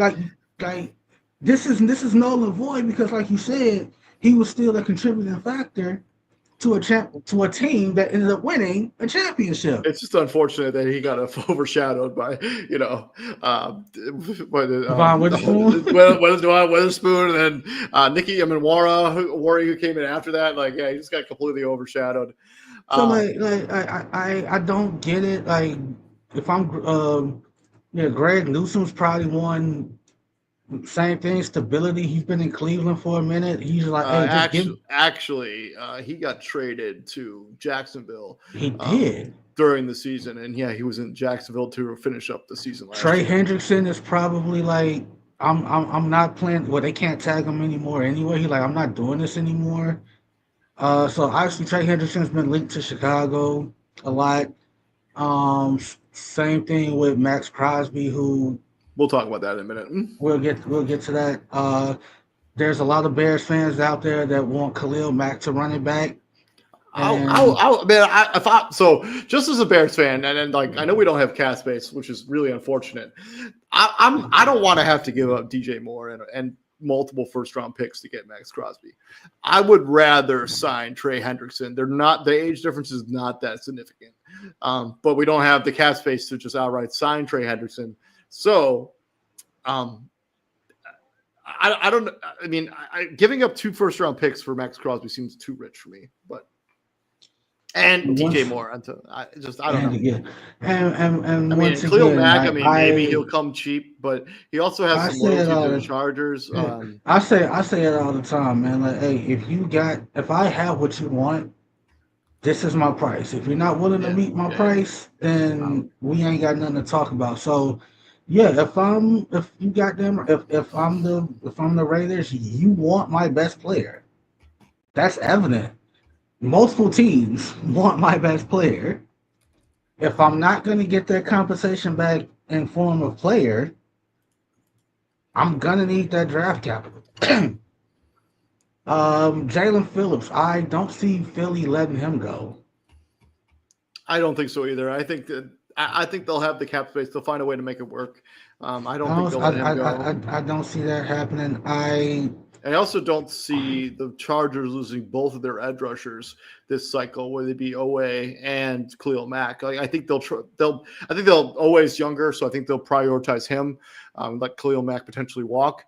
like this is null and void because, like you said, he was still a contributing factor to a team that ended up winning a championship. It's just unfortunate that he got overshadowed by Von Witherspoon and then Nikki Warrior who came in after that. Like, yeah, he just got completely overshadowed. So I don't get it. Like if I'm Greg Newsom's probably one. Same thing, stability. He's been in Cleveland for a minute. He's like, hey, he got traded to Jacksonville. He did during the season, and yeah, he was in Jacksonville to finish up the season last Trey year. Hendrickson is probably like, I'm not playing. Well, they can't tag him anymore anyway. He's like, I'm not doing this anymore. So obviously Trey Hendrickson's been linked to Chicago a lot. Same thing with Max Crosby, who. We'll talk about that in a minute. We'll get to that. There's a lot of Bears fans out there that want Khalil Mack to run it back. So just as a Bears fan, and then like I know we don't have cap space, which is really unfortunate. I don't want to have to give up DJ Moore and multiple first-round picks to get Max Crosby. I would rather sign Trey Hendrickson. The age difference is not that significant, but we don't have the cap space to just outright sign Trey Hendrickson. So, I don't. I mean, giving up 2 first-round picks for Max Crosby seems too rich for me. And DJ Moore. I don't know. Yeah. And I mean, Khalil Mack. Maybe he'll come cheap, but he also has some loyalty to the Chargers. I say it all the time, man. Like, hey, if I have what you want, this is my price. If you're not willing to meet my price, then we ain't got nothing to talk about. So. Yeah, if I'm the Raiders, you want my best player. That's evident. Multiple teams want my best player. If I'm not going to get that compensation back in form of player, I'm gonna need that draft capital. Jalen Phillips, I don't see Philly letting him go. I don't think so either. I think they'll have the cap space. They'll find a way to make it work. I don't think they'll let him go. I don't see that happening. I also don't see the Chargers losing both of their edge rushers this cycle, whether it be Owe and Khalil Mack. Like, I think they'll Owe's younger, so I think they'll prioritize him, let Khalil Mack potentially walk.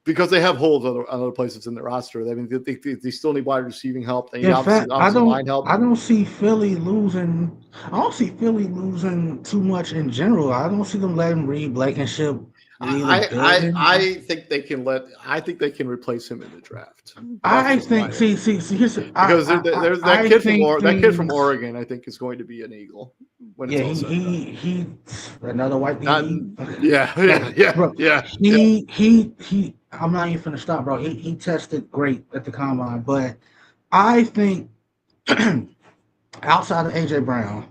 Because they have holes other places in their roster. I mean, they still need wide receiving help. They obviously line help. I don't see Philly losing too much in general. I don't see them letting Reed Blankenship. Did he look good? I think they can I think they can replace him in the draft. I think. See. Here's, Because there's that I kid think from Oregon. I think is going to be an Eagle when it's yeah, all said and done. he another white Not, dude. yeah, Bro, yeah. he. I'm not even finna stop, bro. He tested great at the combine, but I think outside of AJ Brown,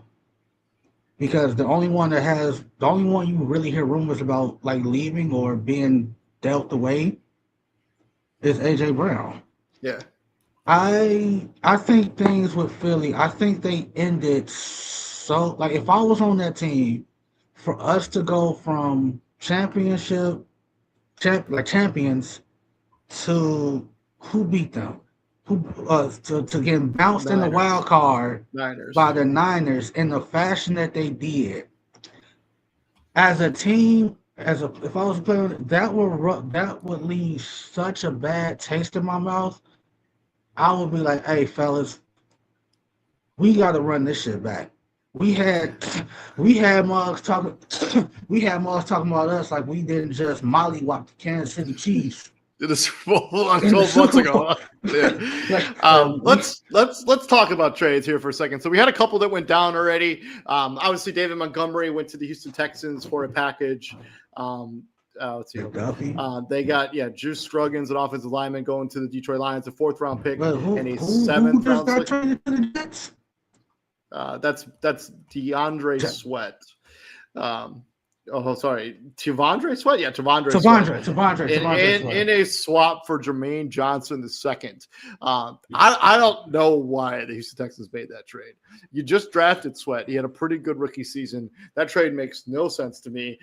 because the only one you really hear rumors about like leaving or being dealt away is AJ Brown. Yeah. I think things with Philly, I think they ended so like if I was on that team, for us to go from champions to who beat them? Who to getting bounced in the Niners. wild card Niners. by the Niners in the fashion that they did. As a team, if I was playing, that would leave such a bad taste in my mouth. I would be like, "Hey, fellas, we got to run this shit back." We had we had mugs talking we had mugs talking about us like we didn't just mollywop the Kansas City Chiefs In the Super Bowl in the 12 months Super Bowl. ago. Yeah. Like, Let's talk about trades here for a second. So we had a couple that went down already. Obviously, David Montgomery went to the Houston Texans for a package. Let's see. They got Juice Scruggins, an offensive lineman, going to the Detroit Lions, a 4th-round pick, and a 7th-round pick. Traded to the Jets? That's DeAndre Sweat. Sorry, Tavondre Sweat. Yeah, Tavondre Sweat. In a swap for Jermaine Johnson II. I don't know why the Houston Texans made that trade. You just drafted Sweat. He had a pretty good rookie season. That trade makes no sense to me.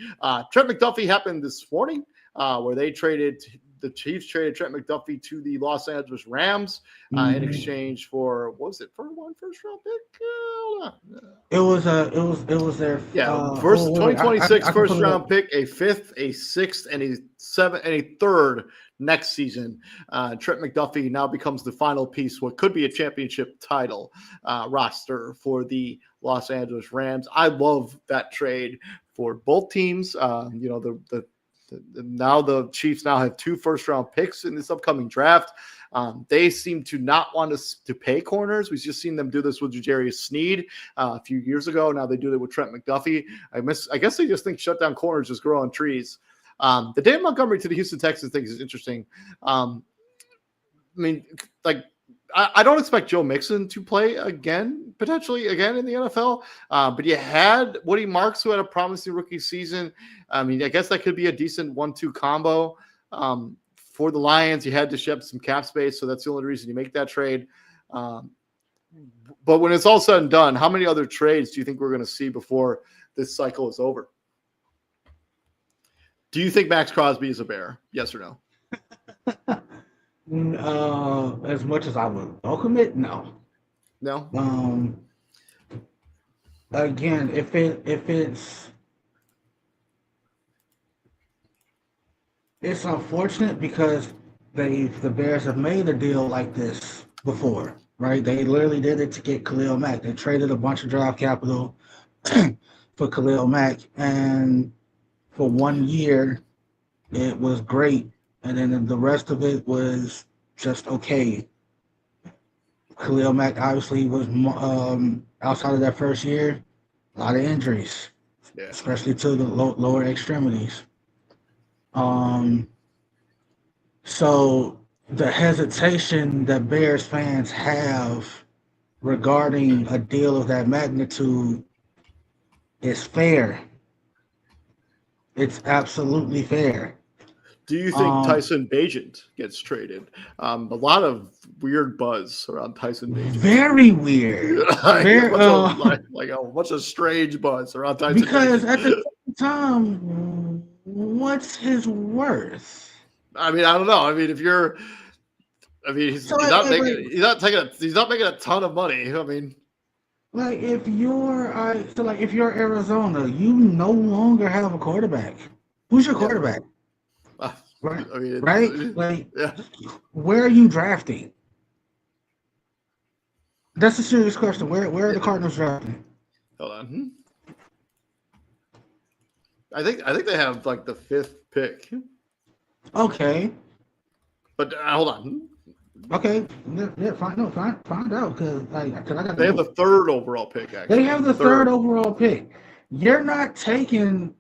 Trent McDuffie happened this morning, where the Chiefs traded Trent McDuffie to the Los Angeles Rams in exchange for for one first-round pick? It was their 2026 first-round pick, a 5th, a 6th, and a 7th, and a 3rd next season. Trent McDuffie now becomes the final piece, what could be a championship title roster for the Los Angeles Rams. I love that trade for both teams. Now the Chiefs now have 2 first-round picks in this upcoming draft. They seem to not want us to pay corners. We've just seen them do this with Jarius Sneed a few years ago. Now they do it with Trent McDuffie. I guess they just think shutdown corners just grow on trees. The David Montgomery to the Houston Texans thing is interesting. I don't expect Joe Mixon to play potentially again in the NFL. But you had Woody Marks, who had a promising rookie season. I guess that could be a decent 1-2 combo. For the Lions, you had to ship some cap space, so that's the only reason you make that trade. But when it's all said and done, how many other trades do you think we're going to see before this cycle is over? Do you think Max Crosby is a Bear? Yes or no? As much as I would welcome it, no. No. Again, if it's unfortunate because the Bears have made a deal like this before, right? They literally did it to get Khalil Mack. They traded a bunch of draft capital for Khalil Mack, and for 1 year, it was great, and then the rest of it was just okay. Khalil Mack obviously was outside of that first year, a lot of injuries, especially to the lower extremities. So the hesitation that Bears fans have regarding a deal of that magnitude is fair. It's absolutely fair. Do you think Tyson Bagent gets traded? A lot of weird buzz around Tyson Bagent. Very weird. Like a bunch of strange buzz around Tyson because Bagent. At the same time, what's his worth? I don't know. He's not making a ton of money. Like if you're Arizona, you no longer have a quarterback. Who's your quarterback? Right? Where are you drafting? That's a serious question. Where are the Cardinals drafting? Hold on. I think they have like the 5th pick. Okay. But hold on. Okay. Yeah, find out because I got They have the 3rd overall pick, actually. They have the third overall pick. You're not taking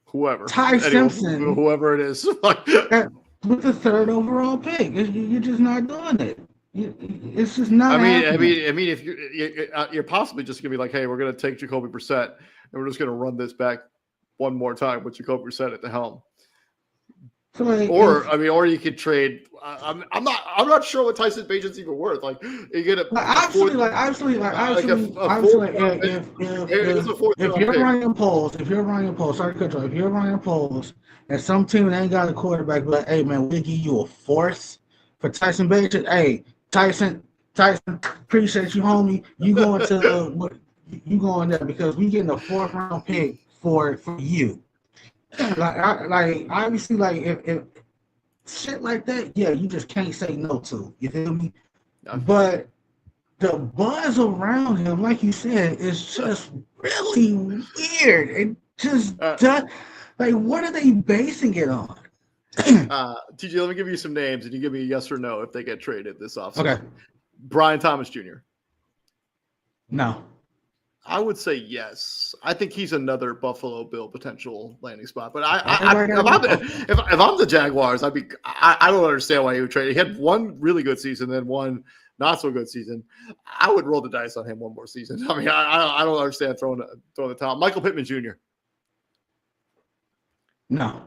Whoever. Ty Simpson Whoever it is. with the 3rd overall pick. You're just not doing it. It's just not happening. I mean, if you're possibly just gonna be like, hey, we're gonna take Jacoby Brissett and we're just gonna run this back one more time with Jacoby Brissett at the helm. So like, or you could trade. I'm not sure what Tyson Bagent's even worth. Like you get a obviously, if you're running polls, sorry to cut you off. If you're running polls, and some team that ain't got a quarterback, but hey man, we give you a 4th for Tyson Bagent. Hey, Tyson, appreciate you, homie. You going there because we getting a 4th round pick for you. Like obviously, like if shit like that, yeah, you just can't say no to. You feel me? Okay. But the buzz around him, like you said, is just really weird. It just like, what are they basing it on? TJ, let me give you some names, and you give me a yes or no if they get traded this offseason. Okay. Brian Thomas Jr. No. I would say yes. I think he's another Buffalo Bill potential landing spot. But if I'm the Jaguars, I don't understand why he would trade. He had one really good season, then one not so good season. I would roll the dice on him one more season. I mean, I don't understand throwing the towel. Michael Pittman Jr. No.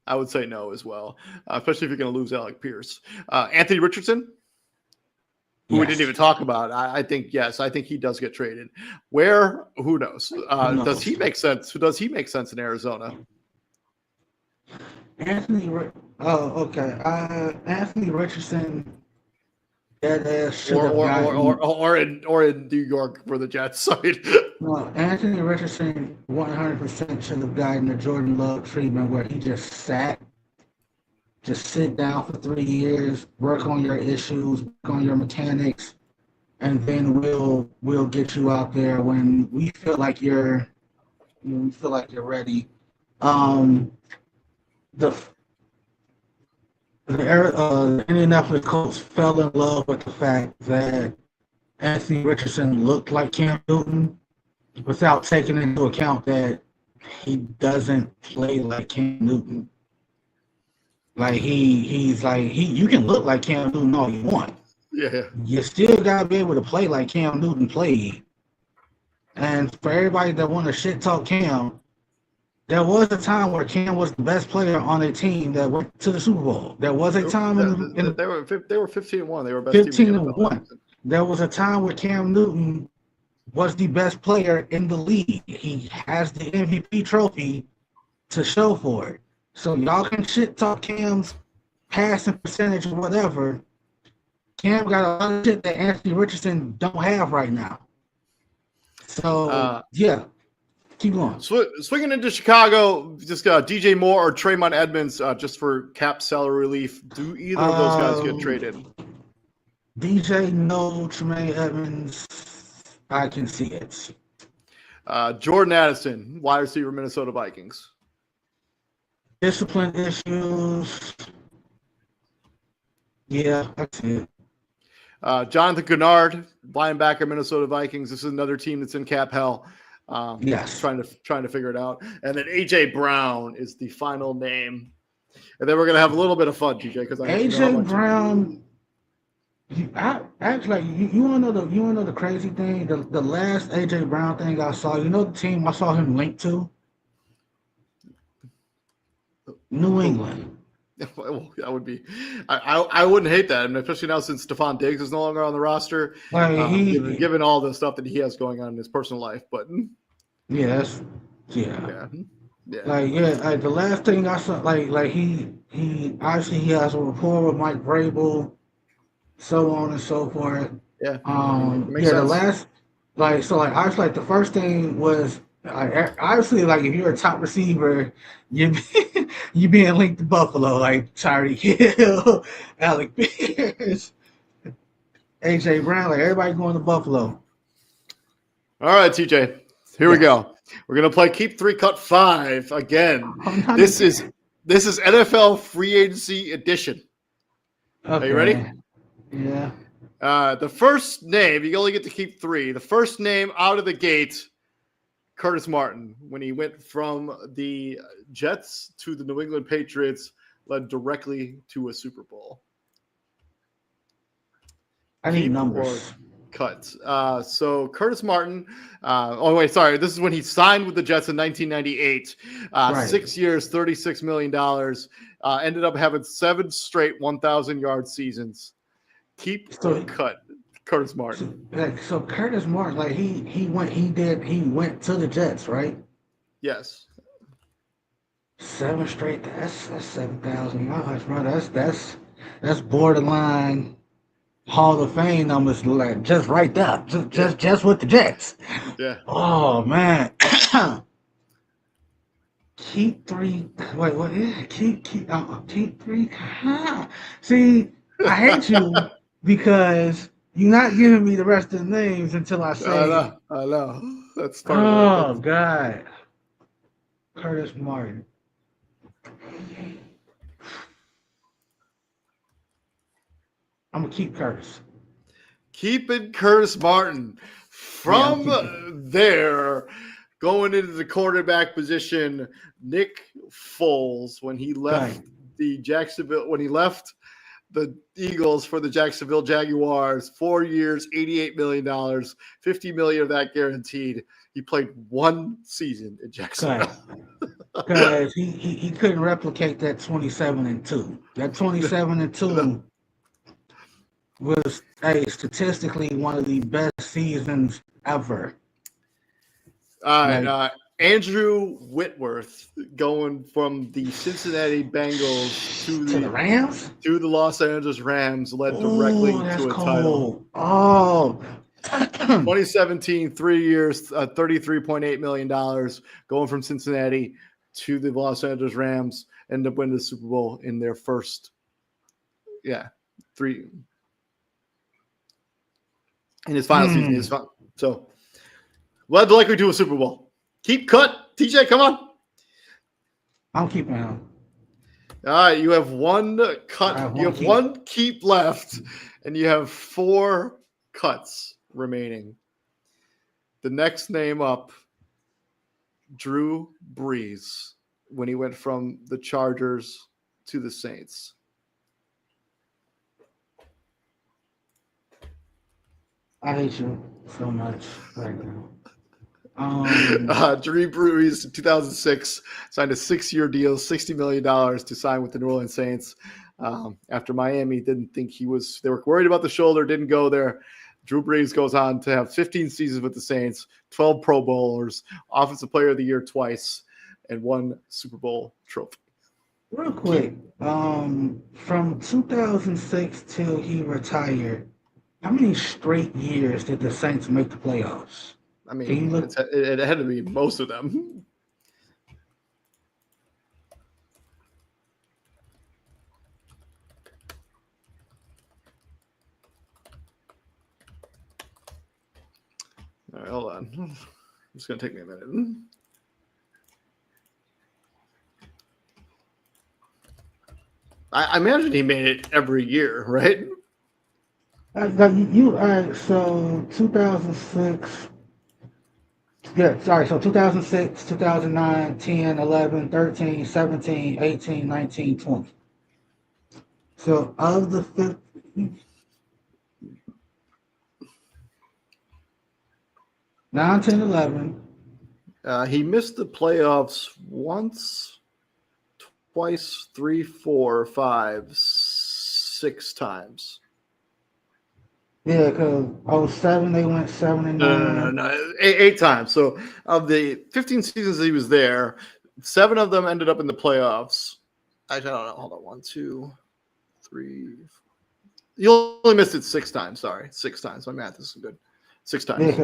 I would say no as well, especially if you're going to lose Alec Pierce. Anthony Richardson, who we didn't even talk about. I think yes. I think he does get traded. Where? Who knows? Does he make sense? Does he make sense in Arizona? Anthony Richardson. Or in New York for the Jets. No, Anthony Richardson 100% should have gotten the Jordan Love treatment where he just sit down for 3 years, work on your issues, work on your mechanics, and then we'll get you out there when we feel like you're ready. The Indianapolis Colts fell in love with the fact that Anthony Richardson looked like Cam Newton without taking into account that he doesn't play like Cam Newton. Like you can look like Cam Newton all you want. Yeah. You still gotta be able to play like Cam Newton played. And for everybody that want to shit talk Cam, there was a time where Cam was the best player on a team that went to the Super Bowl. There was a time they were 15-1. They were best 15-1. There was a time where Cam Newton was the best player in the league. He has the MVP trophy to show for it. So y'all can shit talk Cam's passing percentage or whatever. Cam got a lot of shit that Anthony Richardson don't have right now. So yeah, keep going. Swinging into Chicago, just DJ Moore or Traymon Edmonds, just for cap salary relief. Do either of those guys get traded? DJ, no. Tremaine Edmonds, I can see it. Jordan Addison, wide receiver, Minnesota Vikings. Discipline issues. Yeah, I see it. Jonathan Kennard, linebacker, Minnesota Vikings. This is another team that's in cap hell. Yes, trying to figure it out. And then AJ Brown is the final name. And then we're gonna have a little bit of fun, TJ, because AJ Brown. You wanna know the crazy thing? The last AJ Brown thing I saw. You know the team I saw him linked to? New England. That would be. I wouldn't hate that, and especially now since Stephon Diggs is no longer on the roster. Given all the stuff that he has going on in his personal life, but yeah. Like the last thing I saw, like he obviously he has a rapport with Mike Vrabel, so on and so forth. Yeah. Sense. The last obviously the first thing was. Obviously, like if you're a top receiver, you being linked to Buffalo, like Tyreek Hill, Alec Pierce, AJ Brown, like everybody going to Buffalo. All right, TJ, here we go. We're gonna play Keep 3, Cut 5 again. I'm not This is again. NFL Free Agency Edition. Are you ready? Okay. Yeah. The first name, you only get to keep 3. The first name out of the gate, Curtis Martin, when he went from the Jets to the New England Patriots, led directly to a Super Bowl. I need Keep numbers. or cut. So Curtis Martin. This is when he signed with the Jets in 1998. Right. 6 years, $36 million. Ended up having 7 straight 1,000-yard seasons. Keep or cut, Curtis Martin. So Curtis Martin, like he went to the Jets, right? Yes. 7 straight. That's 7,000 yards, bro. That's borderline Hall of Fame numbers, like just right there, just with the Jets. Yeah. Oh man. Keep 3. Wait, what? Keep 3. See, I hate you because you're not giving me the rest of the names until I say. I know. That's part Oh of it. God, Curtis Martin. I'm gonna keep Curtis. Keeping Curtis Martin. From there, going into the quarterback position, Nick Foles, when he left the Eagles for the Jacksonville Jaguars, 4 years, $88 million, $50 million of that guaranteed. He played 1 season in Jacksonville. Because he couldn't replicate that 27-2. That 27-2 was statistically one of the best seasons ever. All right, Andrew Whitworth going from the Cincinnati Bengals to the Rams, to the Los Angeles Rams, led directly to a title. Oh, 2017, 3 years, $33.8 million, going from Cincinnati to the Los Angeles Rams, end up winning the Super Bowl in their first, 3. In his final season. So, led likely to a Super Bowl. Keep cut. TJ, come on. I'm keeping him. All right, you have 1 cut. You have 1 keep left, and you have 4 cuts remaining. The next name up, Drew Brees, when he went from the Chargers to the Saints. I hate you so much right now. Drew Brees in 2006 signed a 6-year deal, $60 million to sign with the New Orleans Saints. After Miami didn't think they were worried about the shoulder, didn't go there. Drew Brees goes on to have 15 seasons with the Saints, 12 Pro Bowlers, Offensive Player of the Year twice, and 1 Super Bowl trophy. Real quick, from 2006 till he retired, how many straight years did the Saints make the playoffs? I mean, it had to be most of them. All right, hold on. It's going to take me a minute. I imagine he made it every year, right? So 2006. Yeah, sorry. So 2006, 2009, 10, 11, 13, 17, 18, 19, 20. So of the 15, 9, 10, 11. He missed the playoffs once, twice, 3, 4, 5, 6 times. Yeah, because 07 they went 7-9. No. 8 times. So of the 15 seasons he was there, 7 of them ended up in the playoffs. Actually, I don't know. Hold on. 1, 2, 3. You only missed it 6 times. Sorry, 6 times. My math isn't good. 6 times.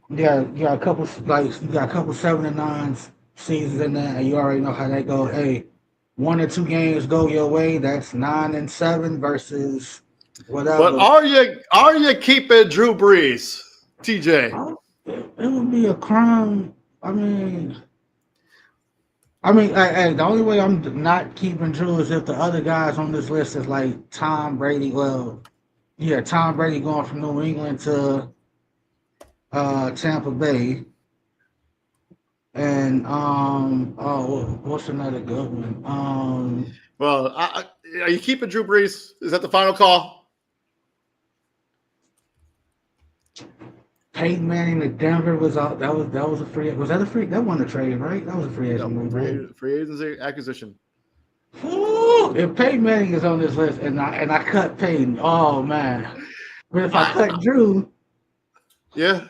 Yeah, you got a couple 7-9 seasons in there, and you already know how that goes. Hey, 1 or 2 games go your way. That's 9-7 versus. Whatever. But are you keeping Drew Brees, TJ? It would be a crime I mean, the only way I'm not keeping Drew is if the other guys on this list is like Tom Brady. Well, yeah, Tom Brady going from New England to Tampa Bay, and what's another good one? Well, are you keeping Drew Brees? Is that the final call? Peyton Manning to Denver was out. That was a free. Was that a free? That wasn't a trade, right? That was a free agent move, right? Free agency acquisition. Ooh, if Peyton Manning is on this list and I cut Peyton, oh man. But if I cut Drew, yeah.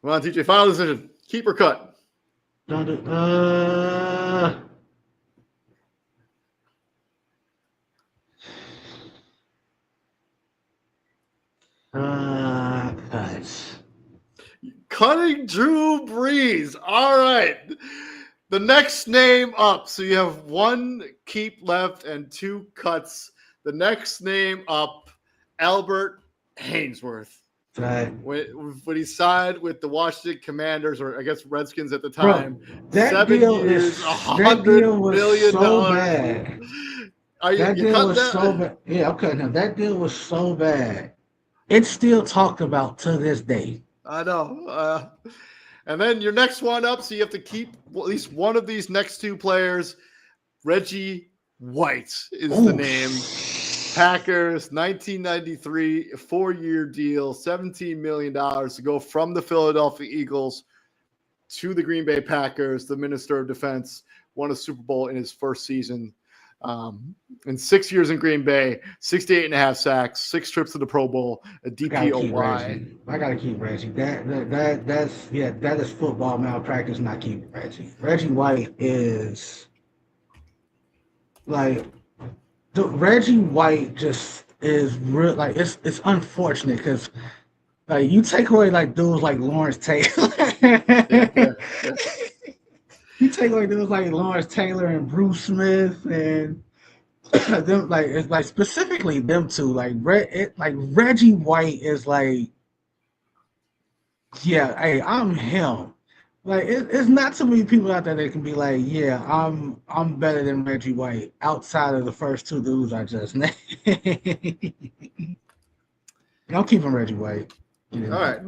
Come on, TJ. Final decision. Keep or cut? Cut. Cutting Drew Brees. All right. The next name up. So you have one keep left and two cuts. The next name up, Albert Hainsworth. Right. When he signed with the Washington Commanders, or I guess Redskins at the time, Bro, that 7 deal years, is $100 that deal was million. so bad. That deal was so bad. Yeah, okay. Now that deal was so bad. It's still talked about to this day. I know. And then your next one up, so you have to keep at least one of these next two players. Reggie White is the name. Packers, 1993, 4-year deal, $17 million to go from the Philadelphia Eagles to the Green Bay Packers. The Minister of Defense won a Super Bowl in his first season. In 6 years in Green Bay, 68.5 sacks, 6 trips to the Pro Bowl, a DPOY. I gotta keep Reggie. That is football malpractice. Not keeping Reggie. Reggie White is like Reggie White just is real. Like it's unfortunate because like you take away like dudes like Lawrence Taylor. You take away dudes like Lawrence Taylor and Bruce Smith and them like it's like specifically them two like Reggie White is like yeah hey I'm him like it's not too many people out there that can be like yeah I'm better than Reggie White outside of the first two dudes I just named. I'm keeping Reggie White. All right,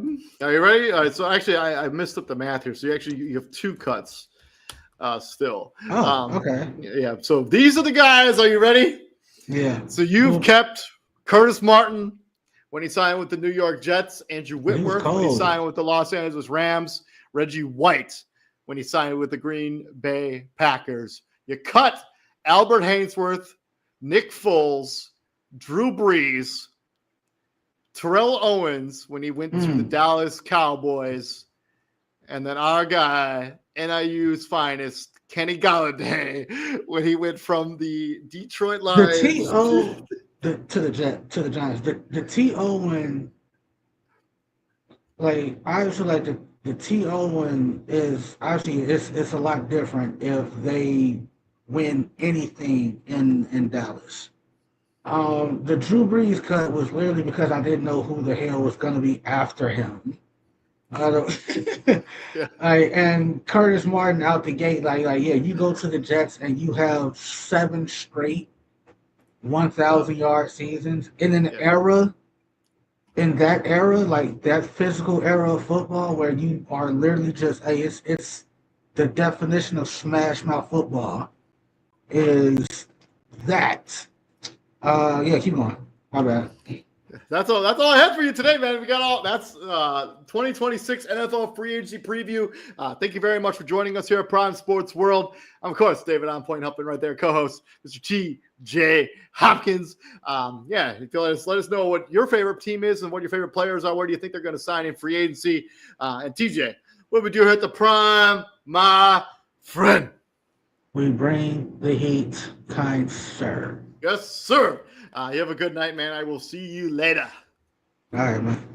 are you ready? All right, so actually I messed up the math here, so you have two cuts. Still. Okay. Yeah. So these are the guys. Are you ready? Yeah. So you've kept Curtis Martin when he signed with the New York Jets, Andrew Whitworth when he signed with the Los Angeles Rams, Reggie White when he signed with the Green Bay Packers. You cut Albert Hainsworth, Nick Foles, Drew Brees, Terrell Owens when he went to the Dallas Cowboys, and then our guy, NIU's finest, Kenny Galladay, when he went from the Detroit Lions to the Giants. The T.O. one, like obviously, like the T.O. one is obviously it's a lot different if they win anything in Dallas. The Drew Brees cut was literally because I didn't know who the hell was going to be after him. And Curtis Martin out the gate, yeah, you go to the Jets and you have 7 straight 1,000-yard seasons in that era, like that physical era of football where you are literally just, it's the definition of smash mouth football is that. Yeah, keep going. My bad. That's all I had for you today, man. We got all that's 2026 NFL free agency preview. Thank you very much for joining us here at Prime Sports World. I'm, of course, David On Point Huffman right there, co-host, Mr. T.J. Hopkins. If you let us know what your favorite team is and what your favorite players are. Where do you think they're going to sign in free agency? And TJ, what we do here at the Prime, my friend? We bring the heat, kind sir. Yes, sir. You have a good night, man. I will see you later. All right, man.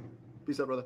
Peace out, brother.